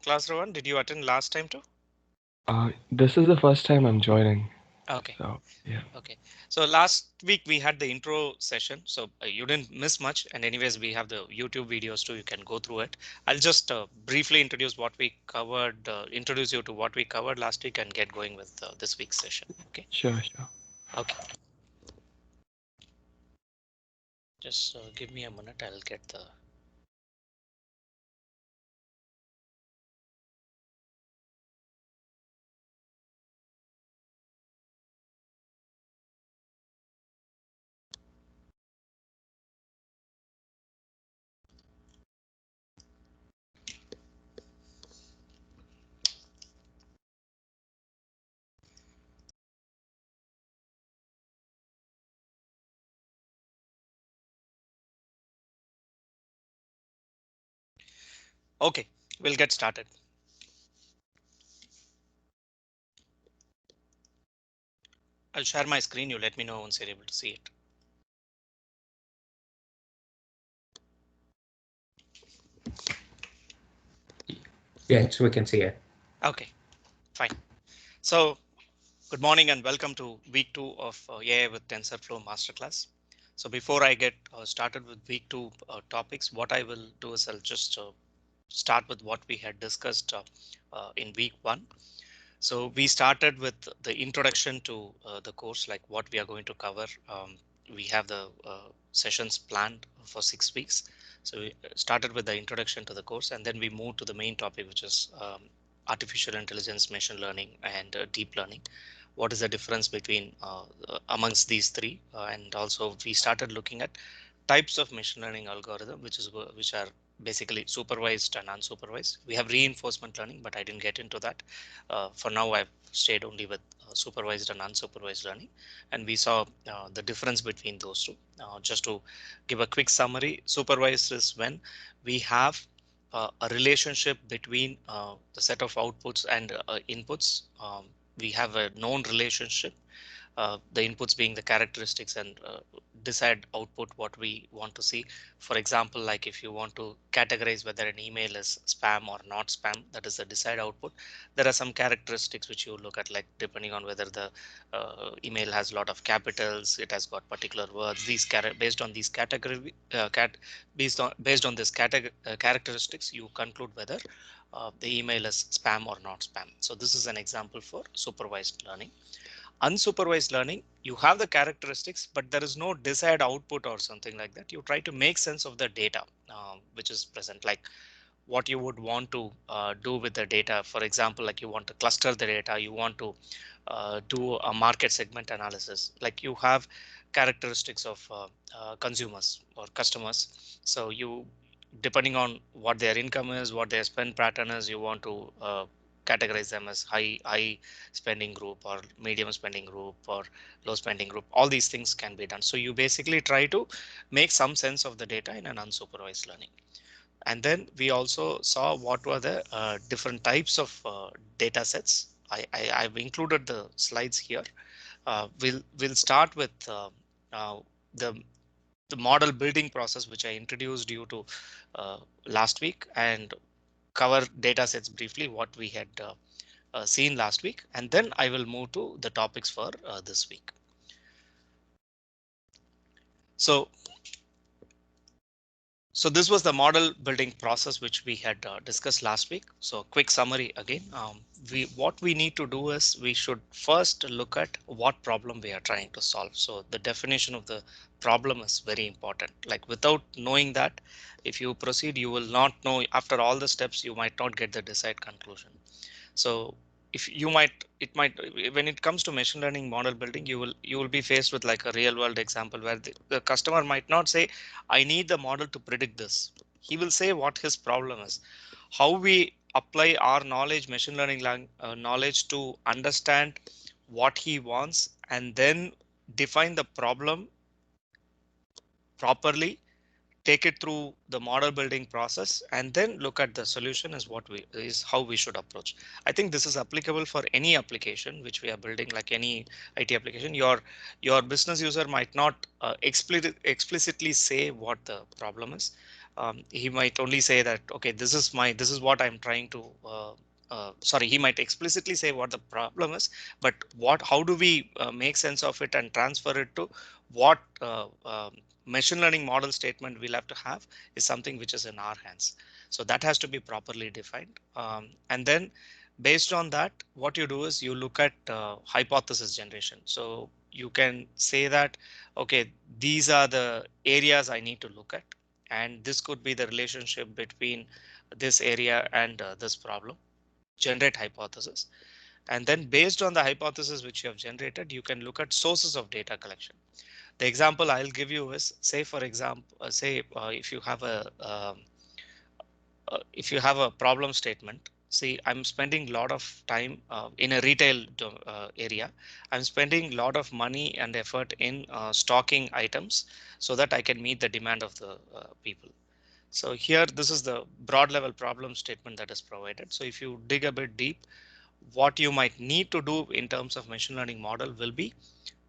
Class Rowan, did you attend last time too? This is the first time I'm joining, Okay. so yeah. Okay. So last week we had the intro session, so you didn't miss much. And anyways, we have the YouTube videos too. You can go through it. I'll just briefly introduce what we covered, introduce you to what we covered last week, and get going with this week's session. Okay. Sure, sure. Okay. Just give me a minute. I'll get the. Okay. We'll get started. I'll share my screen. You let me know once you're able to see it. Yes, we can see it. Okay. Fine. So good morning and welcome to week 2 of AI with TensorFlow Masterclass. So before I get started with week 2 topics, what I will do is I'll just start with what we had discussed in week 1. So we started with the introduction to the course, like what we are going to cover. We have the sessions planned for 6 weeks. So we started with the introduction to the course, and then we moved to the main topic, which is artificial intelligence, machine learning, and deep learning. What is the difference between amongst these three? And also we started looking at types of machine learning algorithm, which are basically supervised and unsupervised. We have reinforcement learning, but I didn't get into that. For now, I've stayed only with supervised and unsupervised learning, and we saw the difference between those two. Just to give a quick summary, supervised is when we have a relationship between the set of outputs and inputs. We have a known relationship, the inputs being the characteristics, and decide output what we want to see. For example, like if you want to categorize whether an email is spam or not spam, that is the decide output. There are some characteristics which you look at, like depending on whether the email has a lot of capitals, it has got particular words. Based on these category based on this characteristics, you conclude whether the email is spam or not spam. So this is an example for supervised learning. Unsupervised learning, you have the characteristics, but there is no desired output or something like that. You try to make sense of the data which is present, like what you would want to do with the data. For example, like you want to cluster the data, you want to do a market segment analysis, like you have characteristics of consumers or customers. So you, depending on what their income is, what their spend pattern is, you want to categorize them as high spending group or medium spending group or low spending group. All these things can be done. So you basically try to make some sense of the data in an unsupervised learning. And then we also saw what were the different types of data sets. I've included the slides here. We'll start with uh, the the model building process, which I introduced you to last week, and cover data sets briefly, what we had seen last week. And then I will move to the topics for this week. So So this was the model building process which we had discussed last week. So quick summary again, what we need to do is we should first look at what problem we are trying to solve. So the definition of the problem is very important. Like without knowing that, if you proceed, you will not know, after all the steps, you might not get the desired conclusion. So if you might, it might, when it comes to machine learning model building, you will be faced with like a real world example where the customer might not say, I need the model to predict this. He will say what his problem is. How we apply our knowledge, machine learning knowledge, to understand what he wants and then define the problem properly, take it through the model building process, and then look at the solution is how we should approach. I think this is applicable for any application which we are building, like any IT application. Your business user might not explicitly say what the problem is. He might only say that, okay, this is what I'm trying to sorry, he might explicitly say what the problem is, but how do we make sense of it and transfer it to what machine learning model statement we'll have to have is something which is in our hands. So that has to be properly defined. And then based on that, what you do is you look at hypothesis generation. So you can say that, okay, these are the areas I need to look at, and this could be the relationship between this area and this problem. Generate hypothesis, and then based on the hypothesis which you have generated, you can look at sources of data collection. The example I'll give you is, say for example, if you have a problem statement. See, I'm spending a lot of time in a retail area. I'm spending a lot of money and effort in stocking items so that I can meet the demand of the people. So here, this is the broad level problem statement that is provided. So if you dig a bit deep, what you might need to do in terms of machine learning model will be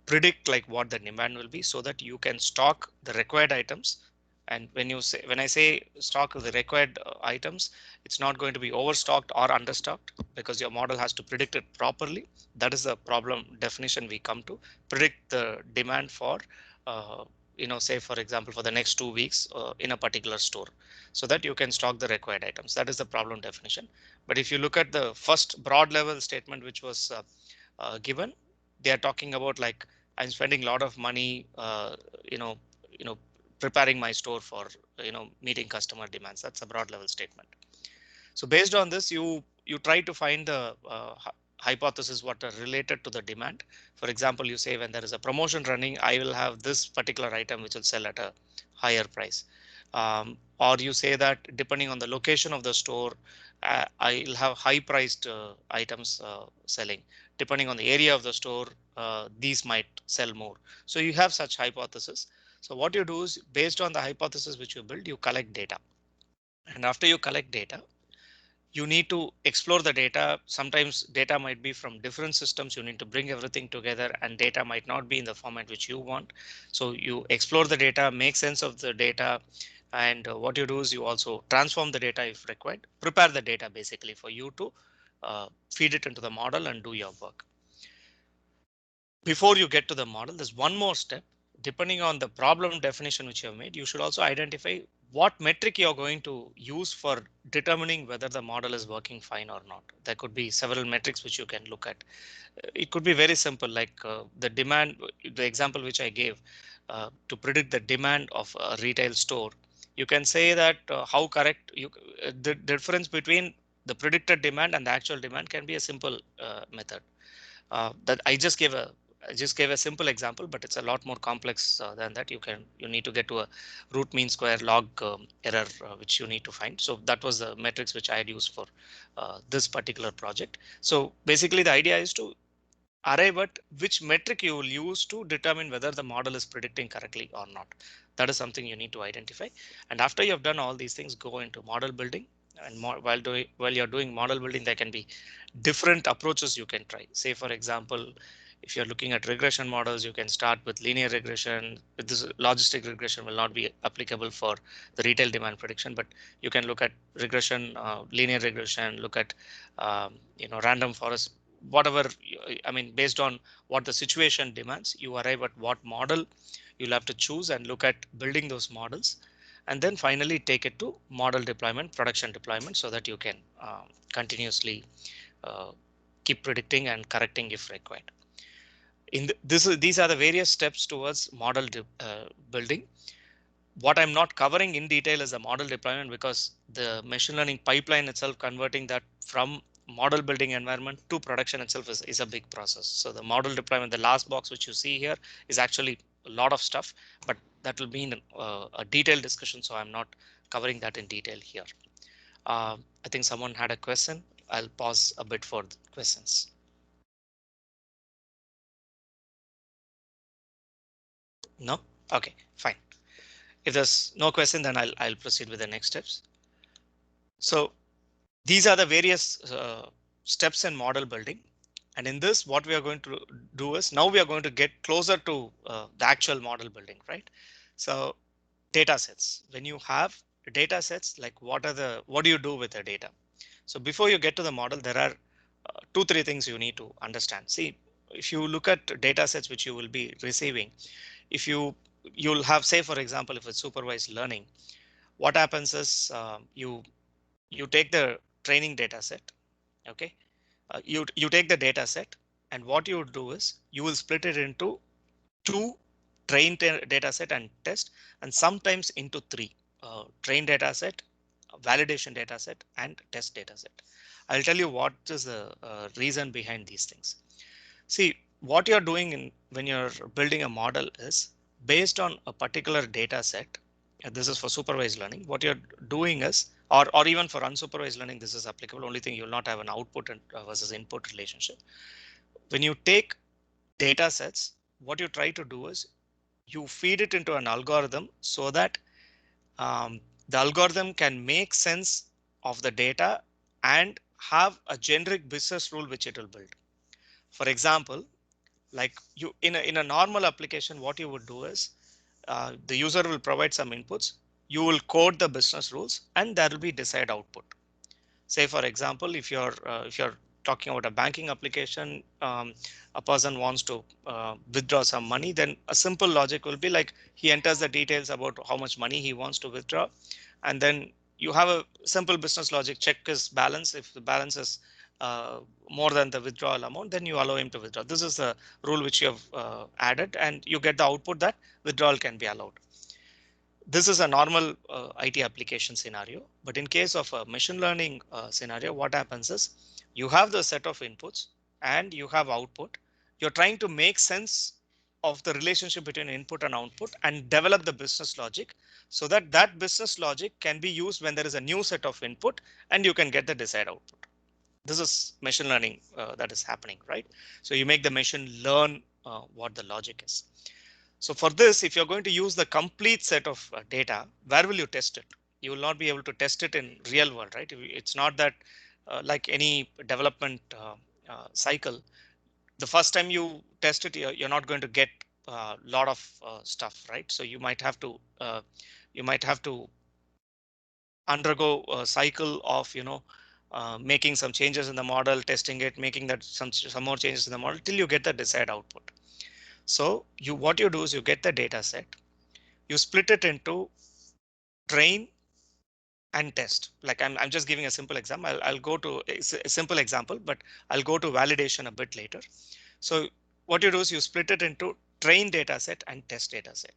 predict like what the demand will be so that you can stock the required items. And when I say stock the required items, it's not going to be overstocked or understocked, because your model has to predict it properly. That is the problem definition we come to. Predict the demand for say for example for the next 2 weeks in a particular store, so that you can stock the required items. That is the problem definition. But if you look at the first broad level statement which was given, they are talking about like, I'm spending a lot of money, you know, you know, preparing my store for, meeting customer demands. That's a broad level statement. So based on this, you try to find the hypothesis what are related to the demand. For example, you say when there is a promotion running, I will have this particular item which will sell at a higher price. Or you say that depending on the location of the store, I'll have high priced items selling. Depending on the area of the store, these might sell more. So you have such hypothesis. So what you do is, based on the hypothesis which you build, you collect data. And after you collect data, you need to explore the data. Sometimes data might be from different systems. You need to bring everything together, and data might not be in the format which you want. So you explore the data, make sense of the data. And what you do is you also transform the data if required, prepare the data basically for you to feed it into the model and do your work. Before you get to the model, there's one more step. Depending on the problem definition which you have made, you should also identify what metric you're going to use for determining whether the model is working fine or not. There could be several metrics which you can look at. It could be very simple, like the demand, the example which I gave to predict the demand of a retail store. You can say that how correct the difference between the predicted demand and the actual demand can be a simple method. That I just gave a simple example, but it's a lot more complex than that. You need to get to a root mean square log error which you need to find. So that was the metrics which I had used for this particular project. So basically the idea is to arrive at which metric you will use to determine whether the model is predicting correctly or not. That is something you need to identify. And after you have done all these things, go into model building. And while you're doing model building, there can be different approaches you can try. Say for example, if you're looking at regression models, you can start with linear regression. This logistic regression will not be applicable for the retail demand prediction, but you can look at regression, linear regression, look at random forest, whatever. I mean, based on what the situation demands, you arrive at what model you'll have to choose and look at building those models, and then finally take it to model deployment, production deployment, so that you can continuously uh, keep predicting and correcting if required. These are the various steps towards model building. What I'm not covering in detail is the model deployment, because the machine learning pipeline itself, converting that from model building environment to production itself is a big process. So the model deployment, the last box which you see here, is actually a lot of stuff, but that will be in a detailed discussion. So I'm not covering that in detail here. I think someone had a question. I'll pause a bit for questions. No? Okay, fine. If there's no question, then I'll proceed with the next steps. So these are the various steps in model building. And in this, what we are going to do is, now we are going to get closer to the actual model building, right? So data sets. When you have data sets, like what do you do with the data? So before you get to the model, there are two, three things you need to understand. See, if you look at data sets which you will be receiving, if you'll have, say, for example, if it's supervised learning, what happens is you take the training data set. Okay, you take the data set, and what you do is you will split it into two data set and test, and sometimes into three train data set, validation data set, and test data set. I'll tell you what is the reason behind these things. See, what you're doing when you're building a model is based on a particular data set. This is for supervised learning. What you're doing is, or even for unsupervised learning, this is applicable. Only thing, you'll not have an output and versus input relationship. When you take data sets, what you try to do is you feed it into an algorithm so that the algorithm can make sense of the data and have a generic business rule which it will build. For example, like you in a normal application, what you would do is the user will provide some inputs. You will code the business rules, and there will be desired output. Say, for example, if you're talking about a banking application, a person wants to withdraw some money, then a simple logic will be like he enters the details about how much money he wants to withdraw, and then you have a simple business logic, check his balance. If the balance is more than the withdrawal amount, then you allow him to withdraw. This is the rule which you have added, and you get the output that withdrawal can be allowed. This is a normal IT application scenario, but in case of a machine learning scenario, what happens is you have the set of inputs and you have output. You're trying to make sense of the relationship between input and output and develop the business logic so that that business logic can be used when there is a new set of input and you can get the desired output. This is machine learning that is happening, right? So you make the machine learn what the logic is. So for this, if you're going to use the complete set of data, where will you test it? You will not be able to test it in real world, right? It's not that like any development cycle, the first time you test it, you're not going to get a lot of stuff, right? So you might have to undergo a cycle of making some changes in the model, testing it, making that some more changes in the model till you get the desired output. So what you do is you get the data set, you split it into train and test. Like I'm just giving a simple example. I'll go to a simple example, but I'll go to validation a bit later. So what you do is you split it into train data set and test data set.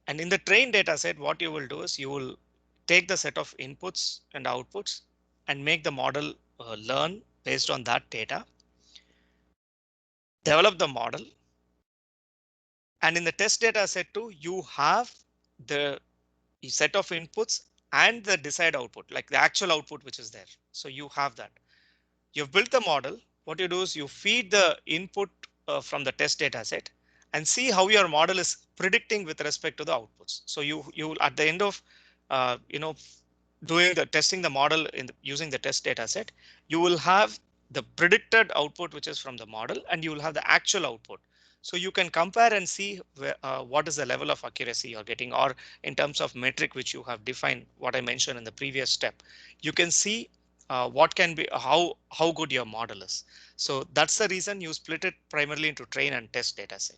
And in the train data set, what you will do is you will take the set of inputs and outputs and make the model learn based on that data, develop the model. And in the test data set too, you have the set of inputs and the desired output, like the actual output which is there. So you have that. You've built the model. What you do is you feed the input from the test data set and see how your model is predicting with respect to the outputs. So you at the end of doing the testing the model using the test data set, you will have the predicted output which is from the model, and you will have the actual output. So you can compare and see what is the level of accuracy you're getting, or in terms of metric which you have defined, what I mentioned in the previous step, you can see what can be how good your model is. So that's the reason you split it primarily into train and test data set.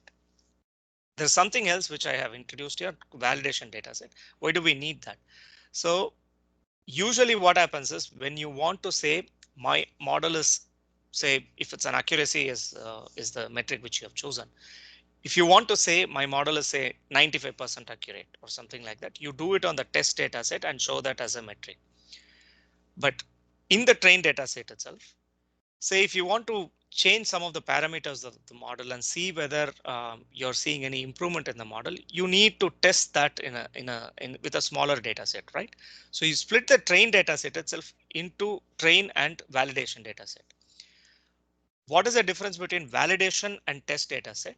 There's something else which I have introduced here, validation data set. Why do we need that? So usually what happens is when you want to say my model is, say if it's an accuracy is the metric which you have chosen. If you want to say my model is say 95% accurate or something like that, you do it on the test data set and show that as a metric. But in the train data set itself, say if you want to change some of the parameters of the model and see whether you're seeing any improvement in the model, you need to test that with a smaller data set, right? So you split the train data set itself into train and validation data set. What is the difference between validation and test data set?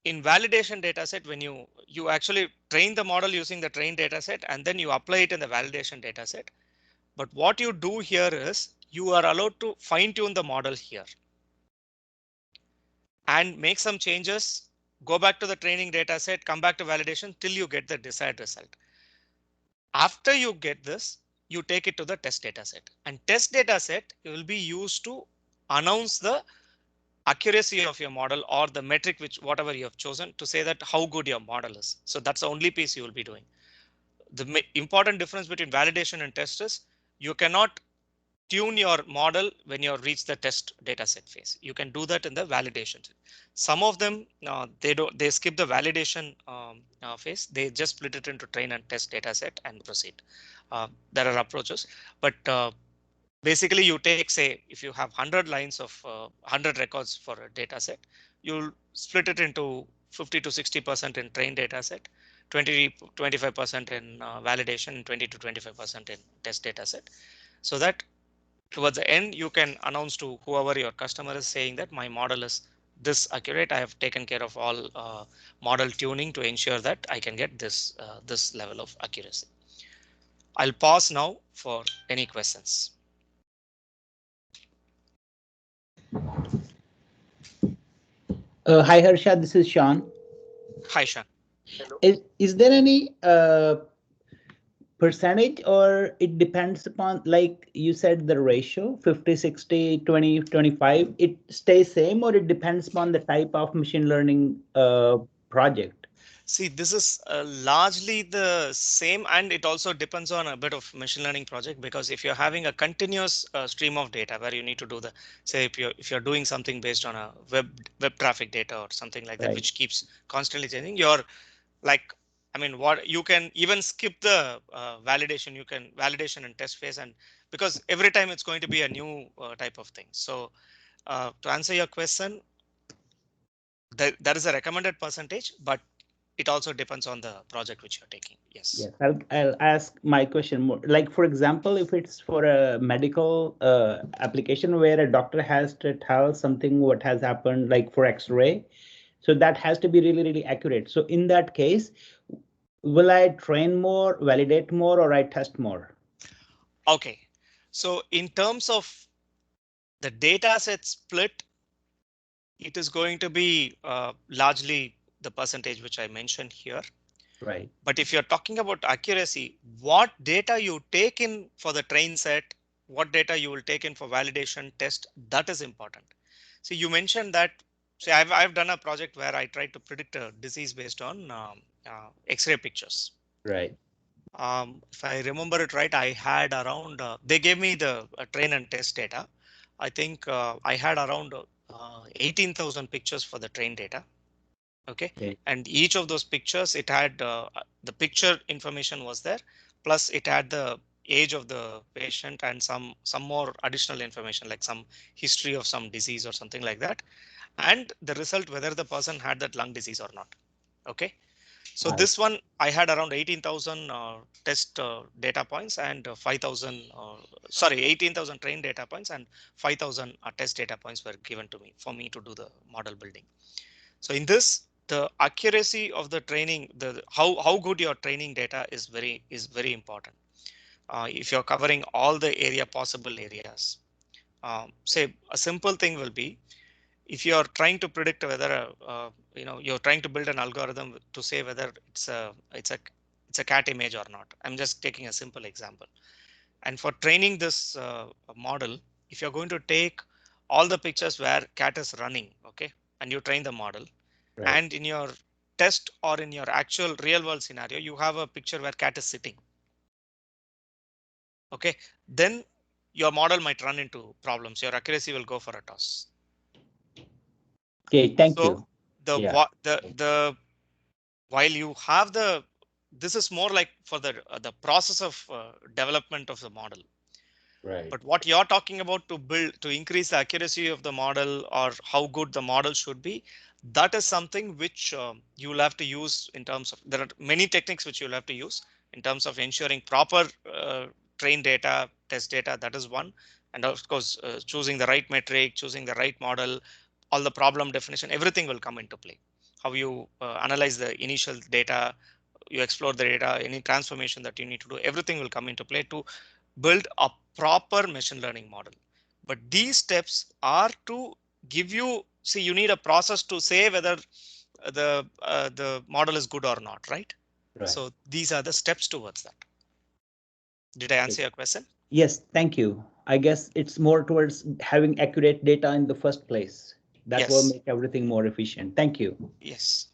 In validation data set, when you actually train the model using the train data set and then you apply it in the validation data set. But what you do here is you are allowed to fine tune the model here and make some changes, go back to the training data set, come back to validation till you get the desired result. After you get this, you take it to the test data set, and test data set will be used to announce the accuracy of your model or the metric which whatever you have chosen to say that how good your model is. So that's the only piece you will be doing. The important difference between validation and test is you cannot tune your model when you reach the test data set phase. You can do that in the validation. Some of them they skip the validation phase. They just split it into train and test data set and proceed. There are approaches, but basically you take, say, if you have 100 lines of 100 records for a data set, you'll split it into 50 to 60% in train data set, 20 to 25% in validation, 20 to 25% in test data set, so that towards the end you can announce to whoever your customer is saying that my model is this accurate. I have taken care of all model tuning to ensure that I can get this level of accuracy. I'll pause now for any questions. Hi Harsha, this is Sean. Hi, Shan. Is there any percentage, or it depends upon, like you said, the ratio 50, 60, 20, 25, it stays same, or it depends upon the type of machine learning project? See, this is largely the same, and it also depends on a bit of machine learning project, because if you're having a continuous stream of data where you need to do the, say, if you're doing something based on a web traffic data or something like that, Right. which keeps constantly changing, you're like, I mean, what you can even skip the validation, you can validation and test phase, and because every time it's going to be a new type of thing. So to answer your question, there is a recommended percentage, but it also depends on the project which you're taking. Yes. Yes, I'll ask my question more. Like, for example, if it's for a medical application where a doctor has to tell something what has happened, like for X-ray, so that has to be really, really accurate. So in that case, will I train more, validate more, or I test more? Okay. So in terms of the data set split, it is going to be largely the percentage which I mentioned here. Right. But if you're talking about accuracy, what data you take in for the train set, what data you will take in for validation test, that is important. So you mentioned that, say, I've done a project where I tried to predict a disease based on X-ray pictures. Right. If I remember it right, I had around, they gave me the train and test data. I think I had around 18,000 pictures for the train data. Okay. Okay. And each of those pictures, it had the picture information was there, plus it had the age of the patient and some more additional information like some history of some disease or something like that, and the result whether the person had that lung disease or not. Okay. So Right. this one I had around 18,000 test data points and 5,000 sorry 18,000 trained data points and 5,000 test data points were given to me for me to do the model building. So in this, the accuracy of the training, the how good your training data is very important. If you're covering all the possible areas, say a simple thing will be, if you're trying to predict whether you're trying to build an algorithm to say whether it's a cat image or not. I'm just taking a simple example. And for training this model, if you're going to take all the pictures where cat is running, okay, and you train the model, Right. and in your test or in your actual real world scenario, you have a picture where cat is sitting, okay, then your model might run into problems. Your accuracy will go for a toss. Okay. Thank So you. the Yeah. the while you have this is more like for the process of development of the model. Right. But what you're talking about to increase the accuracy of the model or how good the model should be, that is something which you will have to use in terms of, there are many techniques which you'll have to use in terms of ensuring proper train data, test data. That is one. And of course, choosing the right metric, choosing the right model, all the problem definition, everything will come into play. How you analyze the initial data, you explore the data, any transformation that you need to do, everything will come into play to build a proper machine learning model. But these steps are to give you, see, you need a process to say whether the model is good or not, right? Right. So these are the steps towards that. Did I answer your question? Yes, thank you. I guess it's more towards having accurate data in the first place. That will Yes. make everything more efficient. Thank you. Yes.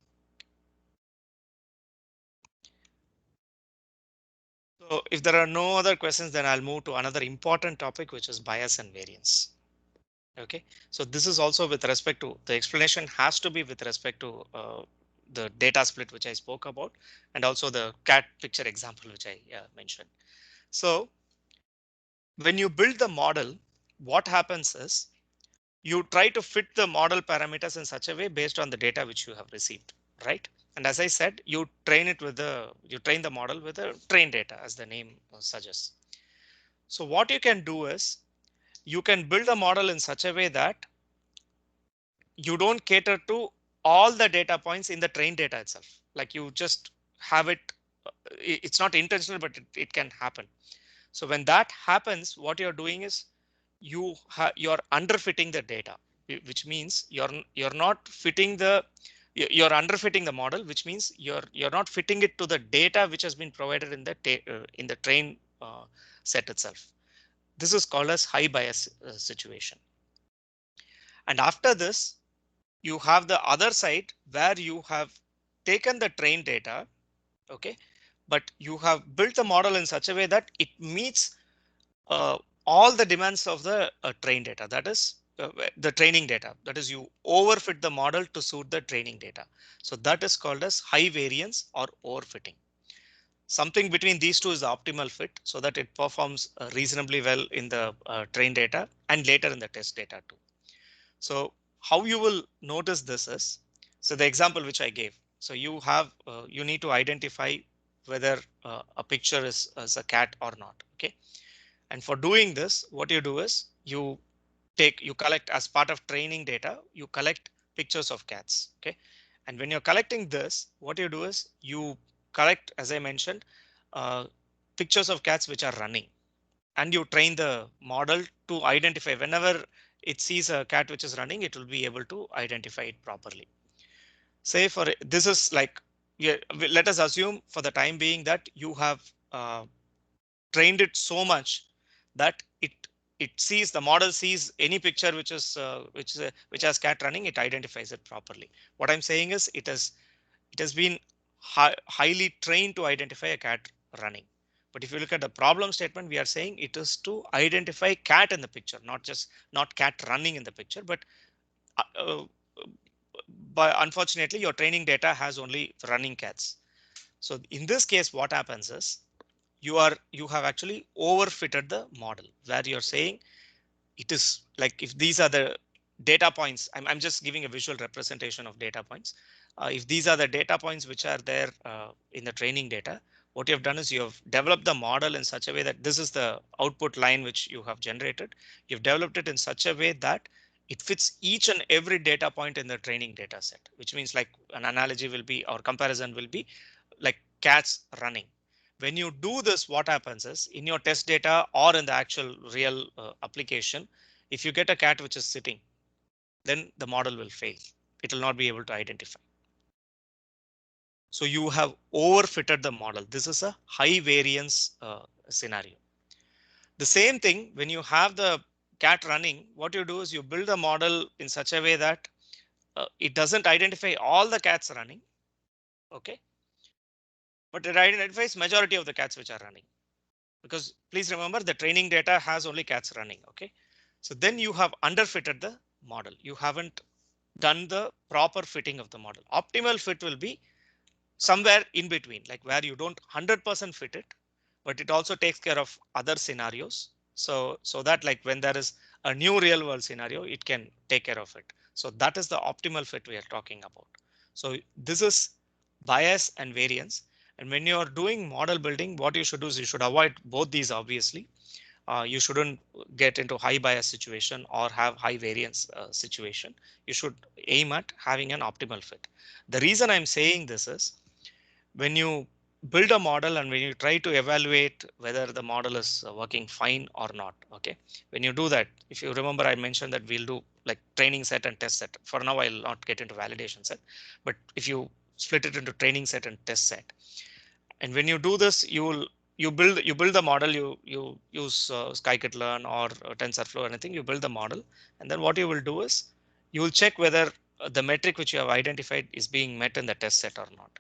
So if there are no other questions, then I'll move to another important topic, which is bias and variance. Okay, so this is also with respect to the explanation has to be with respect to the data split, which I spoke about, and also the cat picture example, which I mentioned. So when you build the model, what happens is you try to fit the model parameters in such a way based on the data which you have received, right? And as I said, you train the model with the trained data, as the name suggests. So what you can do is you can build a model in such a way that you don't cater to all the data points in the trained data itself. Like you just have it, it's not intentional, but it can happen. So when that happens, what you're doing is you're underfitting the data, which means you're not fitting you're underfitting the model, which means you're not fitting it to the data which has been provided in the train set itself. This is called as high bias situation. And after this, you have the other side where you have taken the trained data, okay, but you have built the model in such a way that it meets uh, all the demands of the trained data, that is the training data, that is you overfit the model to suit the training data. So that is called as high variance or overfitting. Something between these two is the optimal fit so that it performs reasonably well in the trained data and later in the test data too. So how you will notice this is, so the example which I gave. So you need to identify whether a picture is a cat or not. Okay. And for doing this, what you do is you collect as part of training data, you collect pictures of cats. Okay. And when you're collecting this, what you do is you collect, as I mentioned, uh, pictures of cats which are running, and you train the model to identify whenever it sees a cat which is running, it will be able to identify it properly. Say for this is like, yeah, let us assume for the time being that you have trained it so much that it sees, the model sees any picture which has cat running, it identifies it properly. What I'm saying is it has been highly trained to identify a cat running. But if you look at the problem statement, we are saying it is to identify cat in the picture, not cat running in the picture. Uh, uh, but unfortunately, your training data has only running cats. So in this case, what happens is you have actually overfitted the model where you're saying it is like if these are the data points, I'm just giving a visual representation of data points. If these are the data points which are there in the training data, what you have done is you have developed the model in such a way that this is the output line which you have generated. You've developed it in such a way that it fits each and every data point in the training data set, which means like an analogy will be or comparison will be like cats running. When you do this, what happens is in your test data or in the actual real application, if you get a cat which is sitting, then the model will fail. It will not be able to identify. So you have overfitted the model. This is a high variance scenario. The same thing when you have the cat running, what you do is you build a model in such a way that it doesn't identify all the cats running. Okay. But it identifies majority of the cats which are running. Because please remember the training data has only cats running. Okay. So then you have underfitted the model. You haven't done the proper fitting of the model. Optimal fit will be somewhere in between, like where you don't 100% fit it, but it also takes care of other scenarios. So that like when there is a new real world scenario, it can take care of it. So that is the optimal fit we are talking about. So this is bias and variance. And when you are doing model building, what you should do is you should avoid both these. Obviously, you shouldn't get into high bias situation or have high variance situation. You should aim at having an optimal fit. The reason I'm saying this is when you build a model and when you try to evaluate whether the model is working fine or not. Okay. When you do that, if you remember, I mentioned that we'll do like training set and test set. For now, I'll not get into validation set, but if you split it into training set and test set, and when you do this, you build the model, you use scikit-learn or TensorFlow or anything, you build the model, and then what you will do is you will check whether the metric which you have identified is being met in the test set or not.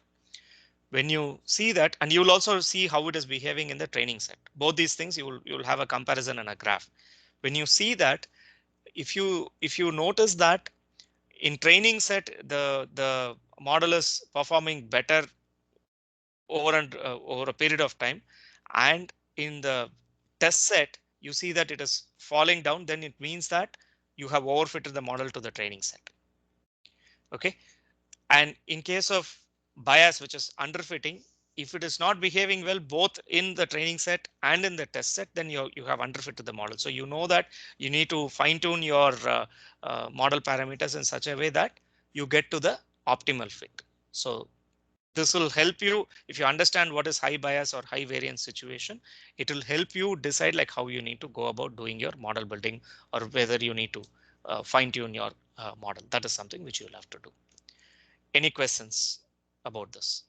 When you see that, and you will also see how it is behaving in the training set. Both these things you will have a comparison and a graph. When you see that, if you notice that in training set the model is performing better over a period of time, and in the test set you see that it is falling down, then it means that you have overfitted the model to the training set. Okay, and in case of bias, which is underfitting, if it is not behaving well both in the training set and in the test set, then you have underfitted the model. So you know that you need to fine tune your model parameters in such a way that you get to the optimal fit. So this will help you if you understand what is high bias or high variance situation. It will help you decide like how you need to go about doing your model building, or whether you need to fine tune your model. That is something which you'll have to do. Any questions about this?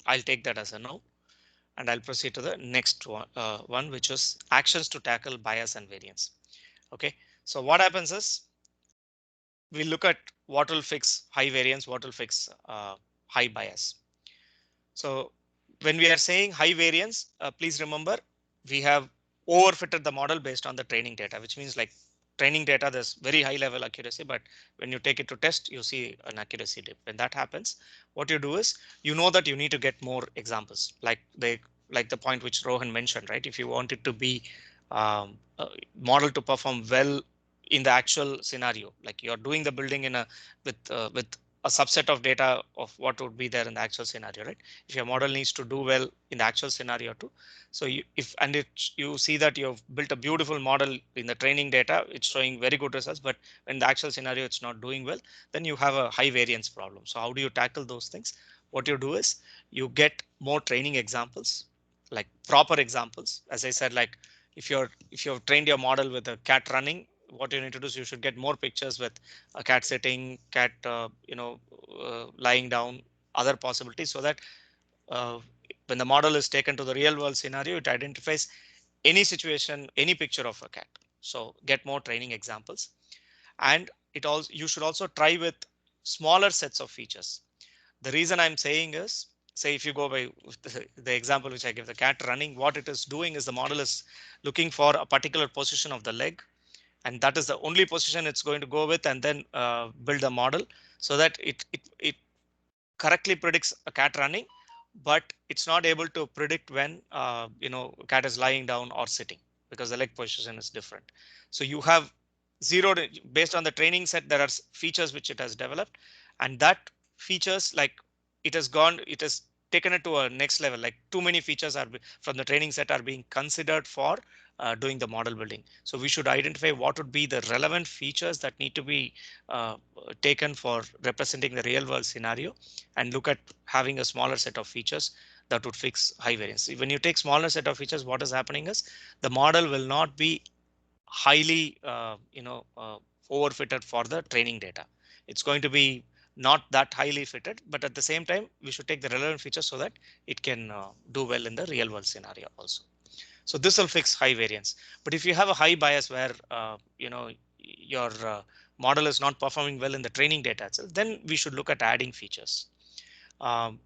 I'll take that as a no, and I'll proceed to the next one, which is actions to tackle bias and variance. OK, so what happens is we look at what will fix high variance, what will fix high bias. So when we are saying high variance, please remember we have overfitted the model based on the training data, which means like training data, there's very high level accuracy, but when you take it to test, you see an accuracy dip. When that happens, what you do is you know that you need to get more examples, like the point which Rohan mentioned, right? If you want it to be model to perform well in the actual scenario, like you're doing the building in a with a subset of data of what would be there in the actual scenario, right? If your model needs to do well in the actual scenario too. So you see that you've built a beautiful model in the training data, it's showing very good results, but in the actual scenario, it's not doing well, then you have a high variance problem. So how do you tackle those things? What you do is you get more training examples, like proper examples. As I said, like if you've trained your model with a cat running, what you need to do is you should get more pictures with a cat sitting, cat lying down, other possibilities, so that uh, when the model is taken to the real world scenario, it identifies any situation, any picture of a cat. So get more training examples, and you should also try with smaller sets of features. The reason I'm saying is, say if you go by the example which I give, the cat running, what it is doing is the model is looking for a particular position of the leg, and that is the only position it's going to go with, and then build a model so that it correctly predicts a cat running, but it's not able to predict when cat is lying down or sitting, because the leg position is different. So you have zeroed based on the training set. There are features which it has developed, and that features, like it has taken it to a next level. Like too many features are from the training set are being considered for doing the model building. So we should identify what would be the relevant features that need to be taken for representing the real world scenario, and look at having a smaller set of features that would fix high variance. When you take smaller set of features, what is happening is the model will not be highly overfitted for the training data. It's going to be not that highly fitted, but at the same time we should take the relevant features so that it can do well in the real world scenario also. So this will fix high variance. But if you have a high bias where your model is not performing well in the training data itself, then we should look at adding features.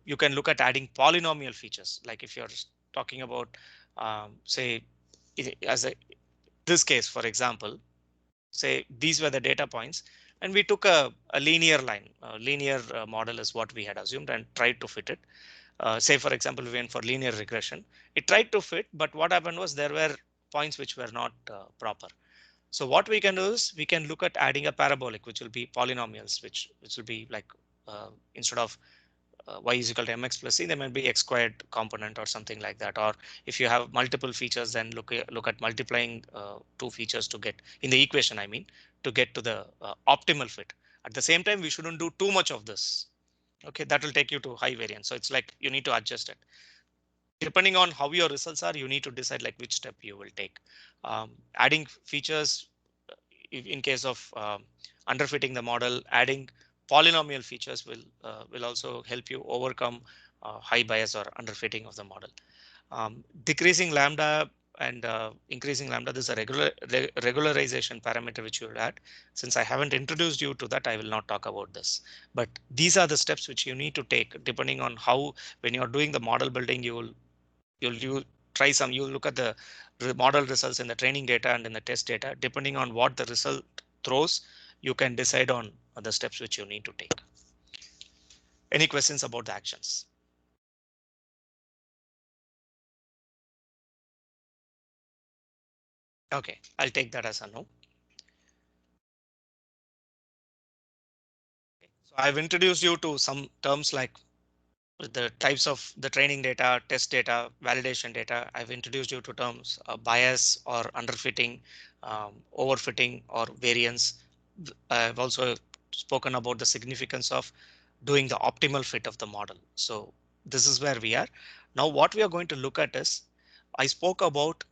You can look at adding polynomial features, like if you're talking about say as this case, for example, say these were the data points, and we took a linear line. Linear model is what we had assumed and tried to fit it. Say, for example, we went for linear regression. It tried to fit, but what happened was there were points which were not proper. So what we can do is we can look at adding a parabolic, which will be polynomials, which will be like instead of y is equal to mx plus c, there might be x squared component or something like that. Or if you have multiple features, then look at multiplying two features to get in the equation, I mean, to get to the optimal fit. At the same time, we shouldn't do too much of this. OK, that will take you to high variance. So it's like you need to adjust it. Depending on how your results are, you need to decide like which step you will take. Adding features in case of underfitting the model, adding polynomial features will also help you overcome high bias or underfitting of the model. Decreasing lambda and increasing lambda, this is a regularization parameter which you will add. Since I haven't introduced you to that, I will not talk about this. But these are the steps which you need to take depending on how, when you're doing the model building, you'll try some, you look at the model results in the training data and in the test data. Depending on what the result throws, you can decide on the steps which you need to take. Any questions about the actions? Okay, I'll take that as a no. So I've introduced you to some terms like the types of the training data, test data, validation data. I've introduced you to terms bias or underfitting, overfitting or variance. I've also spoken about the significance of doing the optimal fit of the model. So this is where we are. Now what we are going to look at is, I spoke about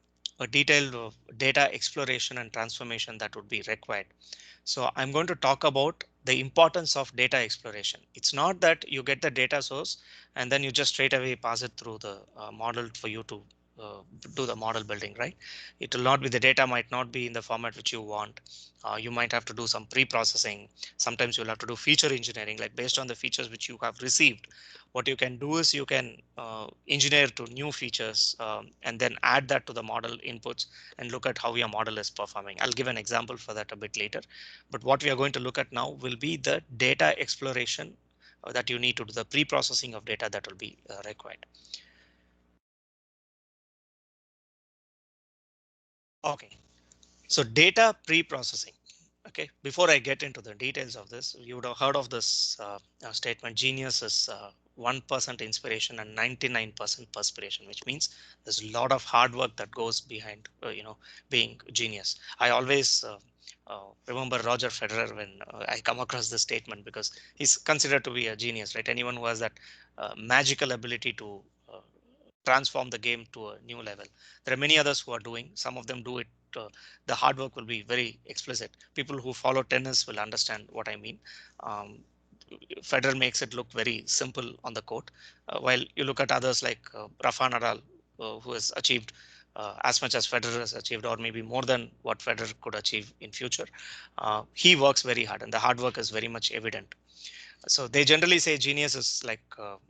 a detailed data exploration and transformation that would be required. So I'm going to talk about the importance of data exploration. It's not that you get the data source and then you just straight away pass it through the model for you to uh, do the model building, right? It will not be, the data might not be in the format which you want. You might have to do some pre-processing. Sometimes you'll have to do feature engineering, like based on the features which you have received. What you can do is you can engineer to new features and then add that to the model inputs and look at how your model is performing. I'll give an example for that a bit later. But what we are going to look at now will be the data exploration that you need to do, the pre-processing of data that will be required. Okay, so data pre-processing. Okay, before I get into the details of this, you would have heard of this statement: genius is 1% inspiration and 99% perspiration, which means there's a lot of hard work that goes behind, being genius. I always remember Roger Federer when I come across this statement, because he's considered to be a genius, right? Anyone who has that magical ability to uh, transform the game to a new level. There are many others who are doing, some of them do it. The hard work will be very explicit. People who follow tennis will understand what I mean. Um, Federer makes it look very simple on the court, while you look at others like Rafa Nadal, who has achieved as much as Federer has achieved, or maybe more than what Federer could achieve in future. He works very hard, and the hard work is very much evident. So they generally say genius is like,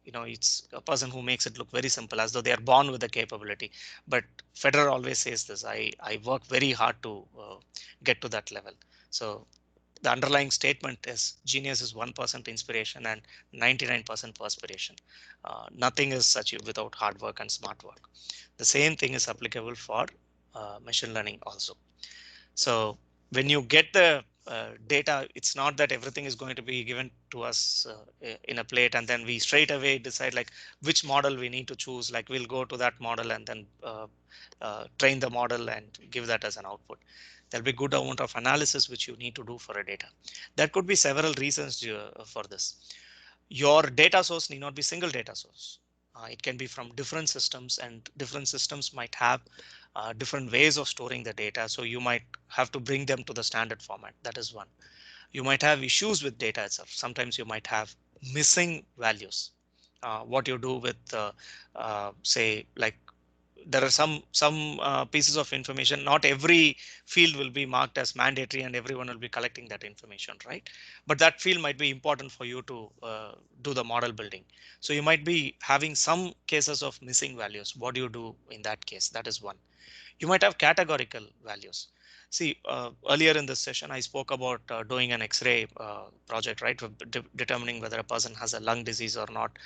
it's a person who makes it look very simple, as though they are born with the capability. But Federer always says this: I work very hard to get to that level. So the underlying statement is genius is 1% inspiration and 99% perspiration. Nothing is achieved without hard work and smart work. The same thing is applicable for machine learning also. So when you get the data, it's not that everything is going to be given to us in a plate and then we straight away decide like which model we need to choose. Like we'll go to that model and then train the model and give that as an output. There'll be good amount of analysis which you need to do for a data. There could be several reasons for this. Your data source need not be single data source. It can be from different systems, and different systems might have different ways of storing the data. So you might have to bring them to the standard format. That is one. You might have issues with data itself. Sometimes you might have missing values. What you do with, say, like there are some pieces of information. Not every field will be marked as mandatory and everyone will be collecting that information, right? But that field might be important for you to do the model building. So you might be having some cases of missing values. What do you do in that case? That is one. You might have categorical values. See, earlier in this session, I spoke about doing an X-ray project, right? Determining whether a person has a lung disease or not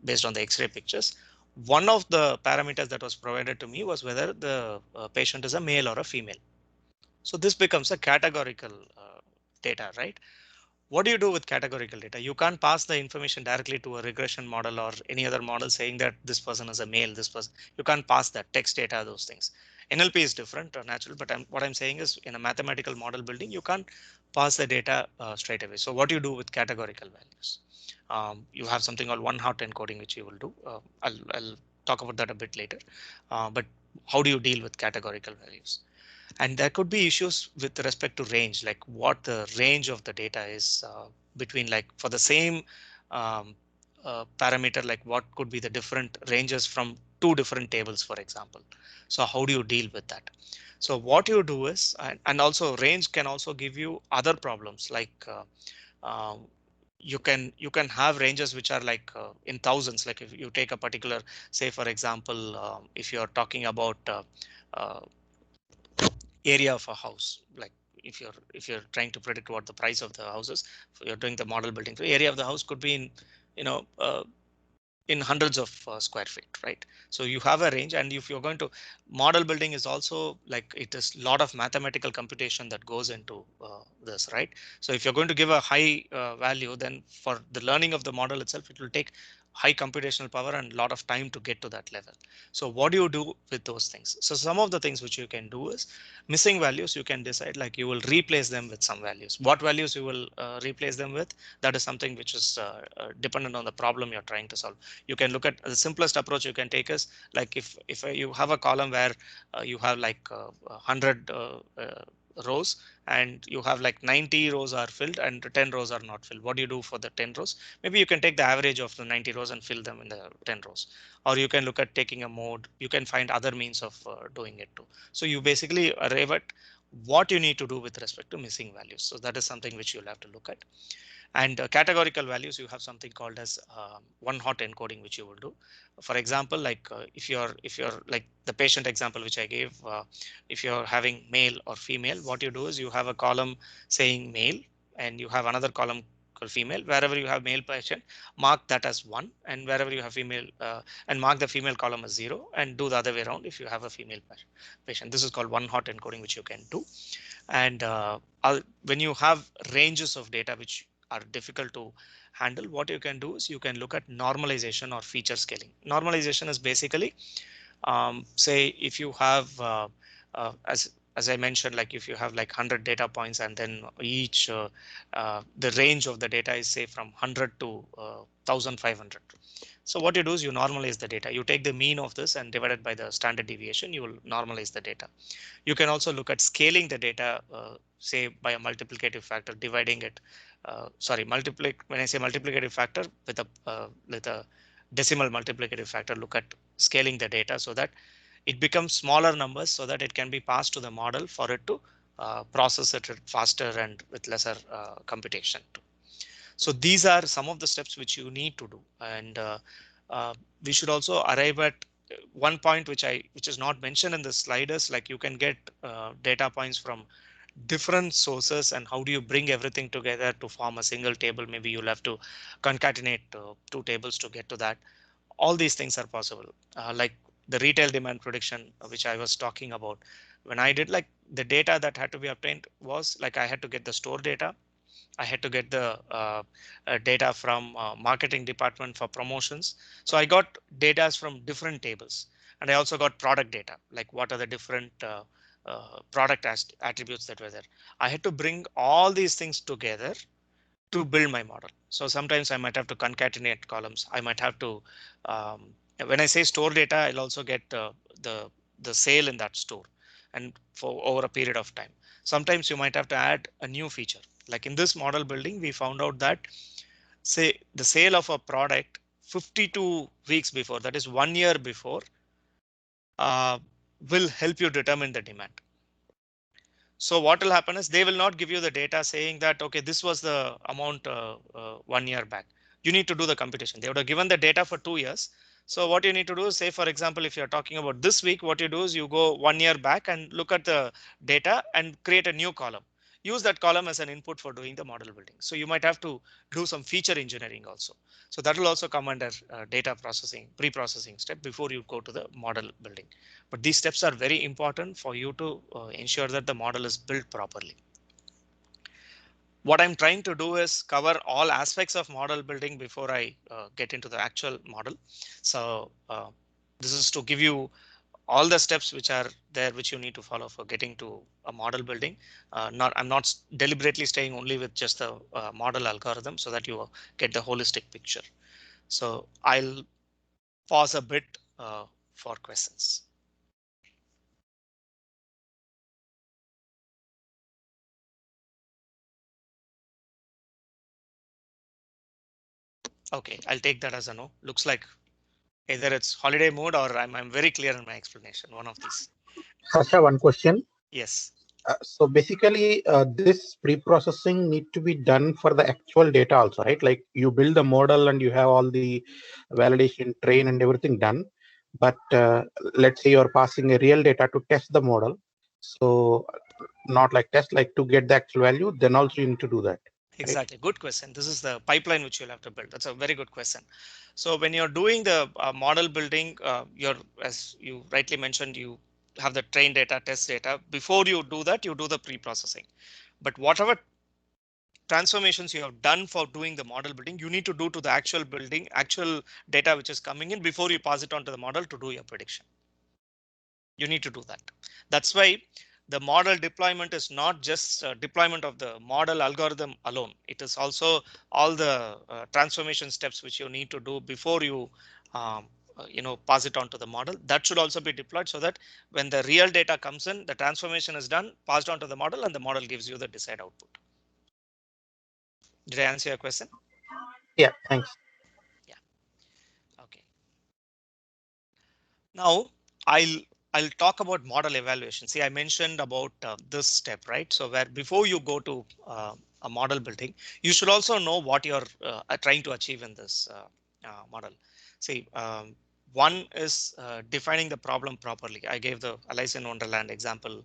based on the X-ray pictures. One of the parameters that was provided to me was whether the patient is a male or a female. So this becomes a categorical data, right? What do you do with categorical data? You can't pass the information directly to a regression model or any other model saying that this person is a male, this person. You can't pass that text data, those things. NLP is different or natural, but what I'm saying is in a mathematical model building, you can't pass the data straight away. So what do you do with categorical values? You have something called one hot encoding, which you will do. I'll talk about that a bit later. But how do you deal with categorical values? And there could be issues with respect to range, like what the range of the data is between, like for the same um, parameter, like what could be the different ranges from two different tables, for example. So how do you deal with that? So what you do is, and also range can also give you other problems, like you can have ranges which are like in thousands. Like if you take a particular, say for example, if you're talking about uh, area of a house, like if you're trying to predict what the price of the house is, you're doing the model building, the area of the house could be in, you know, in hundreds of square feet, right? So you have a range, and if you're going to, model building is also like, it is a lot of mathematical computation that goes into this, right? So if you're going to give a high value, then for the learning of the model itself, it will take high computational power and a lot of time to get to that level. So what do you do with those things? So some of the things which you can do is, missing values, you can decide like you will replace them with some values. What values you will replace them with, that is something which is dependent on the problem you're trying to solve. You can look at the simplest approach you can take is, like if you have a column where you have like 100 rows, and you have like 90 rows are filled and 10 rows are not filled. What do you do for the 10 rows? Maybe you can take the average of the 90 rows and fill them in the 10 rows. Or you can look at taking a mode. You can find other means of doing it too. So you basically arrive at what you need to do with respect to missing values. So that is something which you'll have to look at. And categorical values, you have something called as one hot encoding, which you will do. For example, like if you're like the patient example which I gave, if you're having male or female, what you do is you have a column saying male, and you have another column called female. Wherever you have male patient, mark that as 1, and wherever you have female, and mark the female column as 0, and do the other way around if you have a female patient. This is called one hot encoding, which you can do. And when you have ranges of data which are difficult to handle, what you can do is you can look at normalization or feature scaling. Normalization is basically, say if you have as I mentioned, like if you have like 100 data points, and then each the range of the data is say from 100 to 1500. So what you do is you normalize the data. You take the mean of this and divide it by the standard deviation. You will normalize the data. You can also look at scaling the data, say by a multiplicative factor, dividing it. Sorry, when I say multiplicative factor, with a decimal multiplicative factor, look at scaling the data so that it becomes smaller numbers, so that it can be passed to the model for it to process it faster and with lesser computation too. So these are some of the steps which you need to do. And we should also arrive at one point which is not mentioned in the sliders, like you can get data points from different sources, and how do you bring everything together to form a single table? Maybe you'll have to concatenate two tables to get to that. All these things are possible. Like the retail demand prediction, which I was talking about, when I did, like the data that had to be obtained was like I had to get the store data. I had to get the data from marketing department for promotions. So I got data from different tables, and I also got product data, like what are the different product attributes that were there. I had to bring all these things together to build my model. So sometimes I might have to concatenate columns. I might have to, when I say store data, I'll also get the the sale in that store, and for over a period of time. Sometimes you might have to add a new feature. Like in this model building, we found out that, say the sale of a product 52 weeks before, that is 1 year before, uh, will help you determine the demand. So what will happen is they will not give you the data saying that, okay, this was the amount 1 year back. You need to do the computation. They would have given the data for 2 years. So what you need to do is, say, for example, if you're talking about this week, what you do is you go 1 year back and look at the data and create a new column. Use that column as an input for doing the model building. So you might have to do some feature engineering also. So that will also come under data processing, pre-processing step before you go to the model building. But these steps are very important for you to ensure that the model is built properly. What I'm trying to do is cover all aspects of model building before I get into the actual model. So this is to give you all the steps which are there, which you need to follow for getting to a model building. I'm not deliberately staying only with just the model algorithm, so that you get the holistic picture. So I'll pause a bit for questions. Okay, I'll take that as a no. Looks like either it's holiday mode or I'm very clear in my explanation. One of these. Harsha, one question. Yes. So basically, this pre-processing need to be done for the actual data also, right? Like you build the model and you have all the validation, train, and everything done. But let's say you're passing a real data to test the model. So not like test, like to get the actual value, then also you need to do that. Right? Exactly. Good question. This is the pipeline which you'll have to build. That's a very good question. So when you're doing the model building, you're, as you rightly mentioned, you have the train data, test data. Before you do that, you do the pre-processing. But whatever transformations you have done for doing the model building, you need to do to the actual building, actual data which is coming in before you pass it on to the model to do your prediction. You need to do that. That's why the model deployment is not just deployment of the model algorithm alone. It is also all the transformation steps which you need to do before you pass it on to the model. That should also be deployed so that when the real data comes in, the transformation is done, passed on to the model, and the model gives you the desired output. Did I answer your question? Yeah, thanks. Yeah. Okay. Now I'll talk about model evaluation. See, I mentioned about this step, right? So where before you go to a model building, you should also know what you're trying to achieve in this model. See, one is defining the problem properly. I gave the Alice in Wonderland example